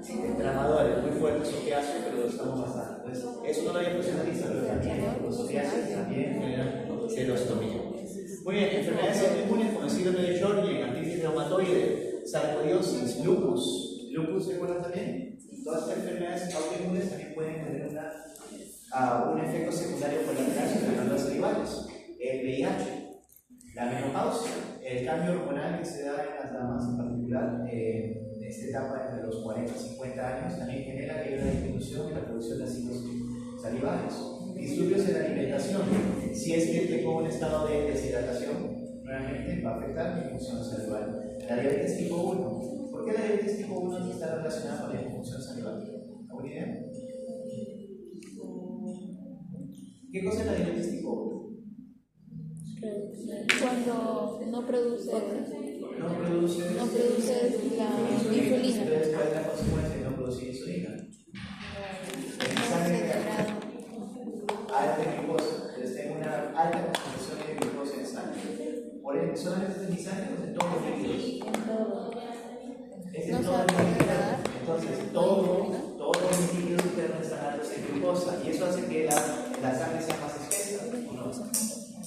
el tramador, muy fuerte, es opiáceo, pero lo estamos bastante. Entonces, eso no lo había profesionalizado, pero también los opiáceos también generan serostomía. Muy bien, enfermedades autoinmunes como el síndrome de Sjögren, artritis reumatoide, sarcoidosis, lupus. ¿Lupus se acuerdan también? Todas estas enfermedades autoinmunes también pueden tener un efecto secundario colateral sobre las glándulas salivales. El VIH. menopausia, el cambio hormonal que se da en las damas en particular, en esta etapa entre los 40 y 50 años, también genera que haya una disminución en la producción de ácidos salivarios. Disturbios en la alimentación, si es que tengo un estado de deshidratación, nuevamente va a afectar mi función salival. La diabetes tipo 1, ¿por qué la diabetes tipo 1 está relacionada con la disfunción salival? ¿Alguna idea? ¿Qué cosa es la diabetes tipo 1? Cuando no produce la insulina. Entonces, ¿cuál es la consecuencia de no producir insulina? Alta glucosa. Entonces, tengo una alta concentración de glucosa en sangre. Por ende, solamente en mi sangre, en todos los líquidos. Es en todos los líquidos. Entonces, todos los líquidos internos están altos en glucosa. Y eso hace que la sangre sea más espesa, ¿o no?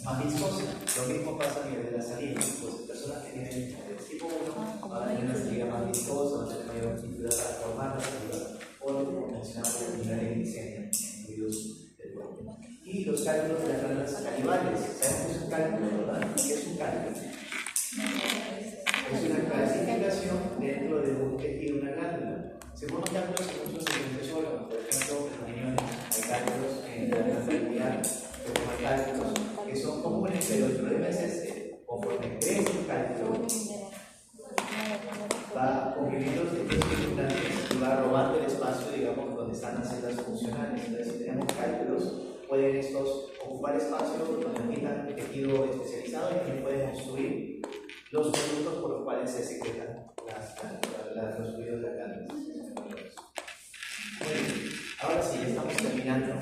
Más viscosa. Lo mismo pasa a nivel de la saliva. Pues personas que tienen diabetes tipo 1 van a tener una saliva más viscosa, van a tener mayor dificultad para formar la saliva, o como mencionamos, el nivel de glicemia en individuos del cuerpo. Y los cálculos de las glándulas salivales. ¿Saben qué es un cálculo, verdad? ¿Qué es un cálculo? Es una clasificación dentro de un tejido de una glándula. Según los cálculos en muchos diferentes órganos, por ejemplo, en los riñones hay cálculos en la glándula biliar, hay cálculos que son comunes, pero el problema es este: conforme crece el cálculo, va comprimiendo los tejidos circundantes y va robando el espacio, digamos, donde están las células funcionales. Entonces, si tenemos cálculos, pueden estos ocupar espacio donde quitan el tejido especializado y también pueden construir los productos por los cuales se secretan los fluidos de las glándulas. Bueno, ahora sí, estamos terminando.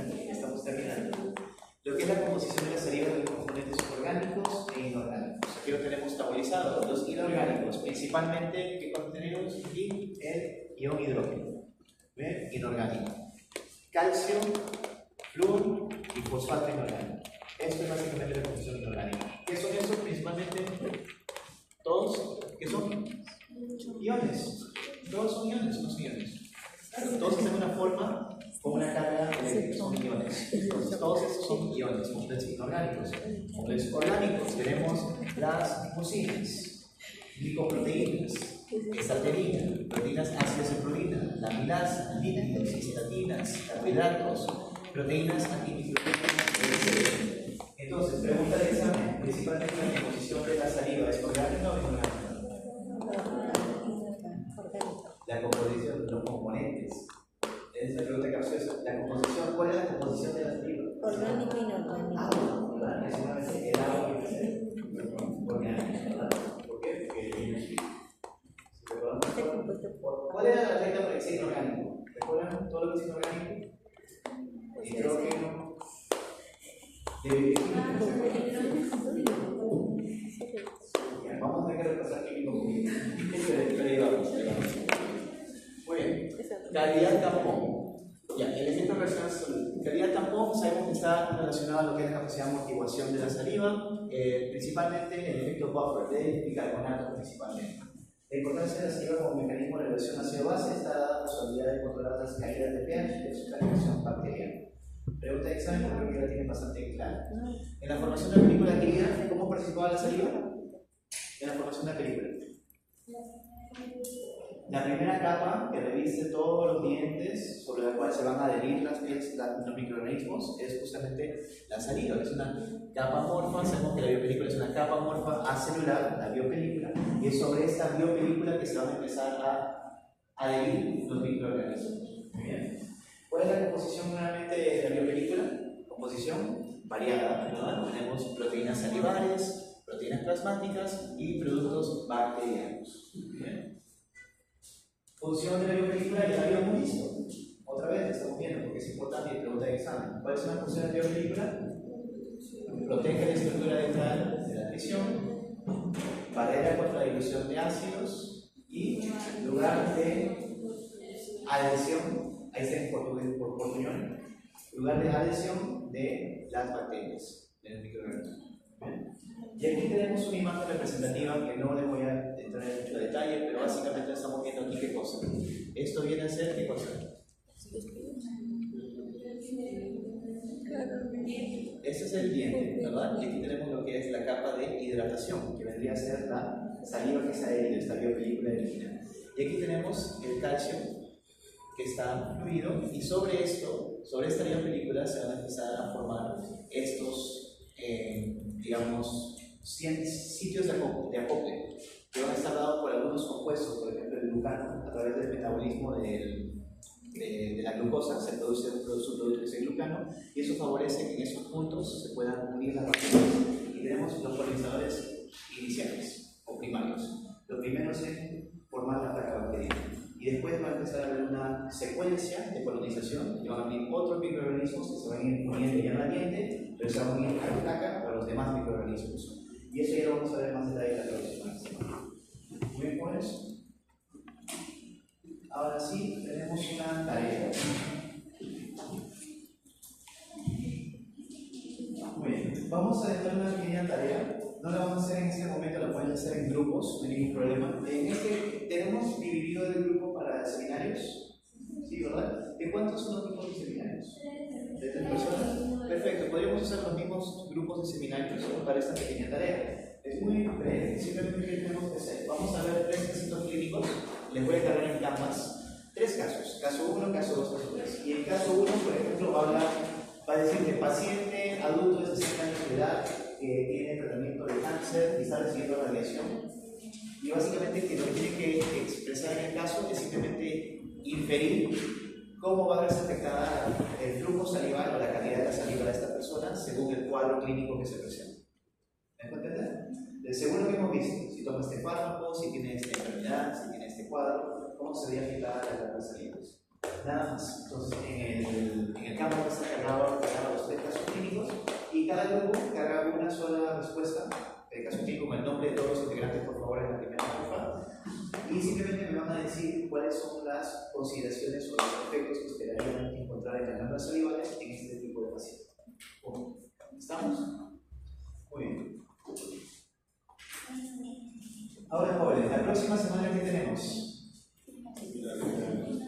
Lo que es la composición de la saliva de los componentes orgánicos e inorgánicos. Aquí lo tenemos tabulizado. Los inorgánicos, principalmente, ¿qué contenemos? Y el ion hidrógeno. ¿Bien? Inorgánico. Calcio, flúor y fosfato inorgánico. Esto es básicamente la composición inorgánica. ¿Qué son estos? Principalmente, todos, ¿qué son? Iones. Todos son iones, no son iones. Claro, todos hacen una forma con una carga eléctrica, son iones. Entonces, todos estos son iones, complejos inorgánicos. Complejos orgánicos, tenemos las mucinas, glicoproteínas, estaterina, proteínas ácidas en proteína, la amilasa, lípidos, cistatinas, carbohidratos, proteínas antimicrobianas. Entonces, pregunta de examen, principalmente la composición de la saliva, ¿es orgánica o inorgánica? La composición, los componentes. Es la pregunta capciosa. La composición, ¿cuál es la composición de la saliva? Orgánica y inorgánica. Es solamente el agua que es orgánica. ¿Por qué? Porque ¿cuál era la regla para que sea inorgánico? ¿Recuerdan todo lo que es inorgánico? Hidrógeno. Vamos a tener que repasar químico un poquito. Pero ahí vamos. Muy bien. Calidad tampón. Ya, elementos relacionados con calidad tampón, sabemos que está relacionado a lo que es la capacidad de amortiguación de la saliva, principalmente el efecto buffer de bicarbonato principalmente. La importancia de la saliva como mecanismo de relación ácido-base está dada por su habilidad de controlar las caídas de pH y de su calificación bacteriana. Pregunta de examen, creo que la tiene bastante clara. En la formación de la película querida, ¿cómo participaba la saliva? En la formación de la película. La primera capa que reviste todos los dientes sobre la cual se van a adherir los microorganismos es justamente la saliva, que es una capa amorfa. Sabemos que la biopelícula es una capa amorfa acelular, la biopelícula, y es sobre esta biopelícula que se van a empezar a adherir los microorganismos. Muy bien. ¿Cuál es la composición nuevamente de la biopelícula? Composición variada, ¿verdad? Tenemos proteínas salivares, proteínas plasmáticas y productos bacterianos. Bien. Función de la biopelícula, ya la habíamos visto. Otra vez, estamos viendo porque es importante y pregunta de examen. ¿Cuál es la función de la biopelícula? Protege la estructura dental de la presión, barrera contra la dilución de ácidos y lugar de adhesión, ahí está en portuñón, lugar de adhesión de las bacterias, de los microorganismos. Y aquí tenemos una imagen representativa que no les voy a entrar en mucho detalle, pero básicamente estamos viendo aquí qué cosa. Esto viene a ser qué cosa. Este es el diente, ¿verdad? Y aquí tenemos lo que es la capa de hidratación, que vendría a ser la saliva que se ha herido, esta biopelícula original. Y aquí tenemos el calcio que está fluido, y sobre esto, sobre esta biopelícula, se van a empezar a formar estos, digamos, sitios de acople, que van a estar dados por algunos compuestos, por ejemplo el glucano, a través del metabolismo de la glucosa, se produce un subproducto que es el glucano, y eso favorece que en esos puntos se puedan unir las bacterias. Y tenemos los polinizadores iniciales o primarios. Los primeros en formar la placa bacteriana. Y después va a empezar a haber una secuencia de colonización, y van a venir otros microorganismos que se van a ir uniendo ya en el ambiente, pero se van a unir a la placa o a los demás microorganismos. Y eso ya lo vamos a ver más detalle la próxima semana. Muy bien, jóvenes. Ahora sí, tenemos una tarea. Muy bien, vamos a dejar una pequeña tarea. No la vamos a hacer en este momento, la pueden hacer en grupos, no hay ningún problema. Tenemos dividido el grupo para seminarios. ¿Sí, verdad? ¿De cuántos son los grupos de seminarios? ¿De 3 personas? Perfecto, podríamos usar los mismos grupos de seminarios para esta pequeña tarea. Es muy breve, simplemente ¿qué tenemos que hacer? Vamos a ver 3 casos clínicos, les voy a cargar en Canvas 3 casos, caso 1, caso 2, caso 3. Y en caso 1, por ejemplo, va a decir que paciente adulto de 60 años de edad que tiene tratamiento de cáncer y está recibiendo radiación. Y básicamente que lo que tiene que expresar en el caso es simplemente inferir cómo va a verse afectada el flujo salival o la calidad de la saliva de esta persona según el cuadro clínico que se presenta. ¿Me puede entender? Según lo que hemos visto, si toma este fármaco, si tiene esta enfermedad, si tiene este cuadro, cómo se vería afectada las salivas. Nada más. Entonces, en el campo está cargado los 3 casos clínicos y cada grupo carga una sola respuesta. El caso clínico con el nombre de todos los integrantes, por favor, en la primera hoja. Y simplemente me van a decir cuáles son las consideraciones o los efectos que esperarían encontrar en las glándulas salivales en este tipo de pacientes. ¿Estamos? Muy bien. Ahora, jóvenes, la próxima semana que tenemos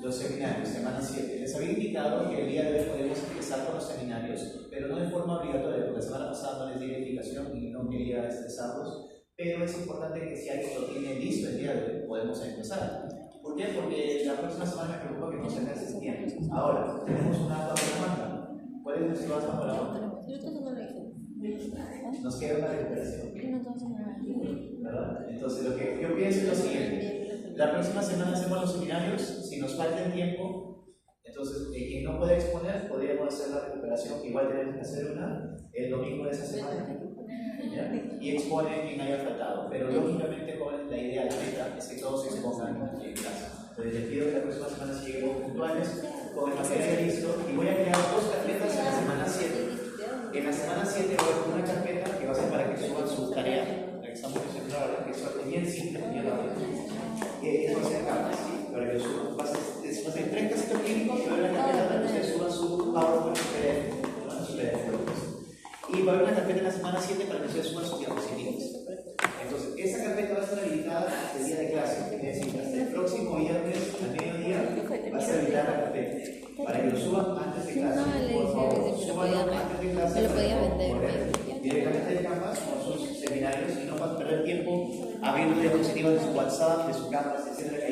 los seminarios, semana 7. Les había indicado que el día de hoy podemos empezar con los seminarios, pero no de forma obligatoria, porque la semana pasada no les di la indicación y no quería estresarlos, pero es importante que si alguien lo tiene listo el día de hoy, podemos empezar. ¿Por qué? Porque la próxima semana me preocupa que no se hace tiempo. Ahora, tenemos una bajo la manga. ¿Cuál es nuestro bajo la manga? Nos queda una recuperación. ¿Verdad? Entonces, lo que yo pienso es lo siguiente. La próxima semana hacemos los seminarios. Si nos falta el tiempo, entonces quien no puede exponer, podríamos hacer la recuperación, que igual tenemos que hacer una el domingo de esa semana. ¿Ya? Y expone quien haya faltado. Pero lógicamente, jóvenes, la idea, la meta es que todos se expongan en clase. Entonces, les pido que la próxima semana lleguemos puntuales con el material listo. Y voy a crear 2 carpetas en la semana 7. En la semana 7 voy a poner una carpeta que va a ser para que suban su tarea, la que estamos haciendo ahora, que es bien simple, bien rápido. Y eso va a ser cartas, ¿sí? Para que lo suban. Va a ser 3 casitos clínicos y va a haber una carpeta para que ustedes suban su PowerPoint, su PDF. Y va a haber una carpeta en la semana 7 para que ustedes suban sus diapositivas. Entonces, esa carpeta va a estar habilitada hasta el día de clase, es decir, hasta el próximo viernes al mediodía va a ser habilitada la carpeta. Para que lo suban antes de clase, por favor, subanlo antes de clase directamente de Canvas con sus seminarios y no para perder tiempo abriendo diapositivas de su WhatsApp, de su Canvas, etc.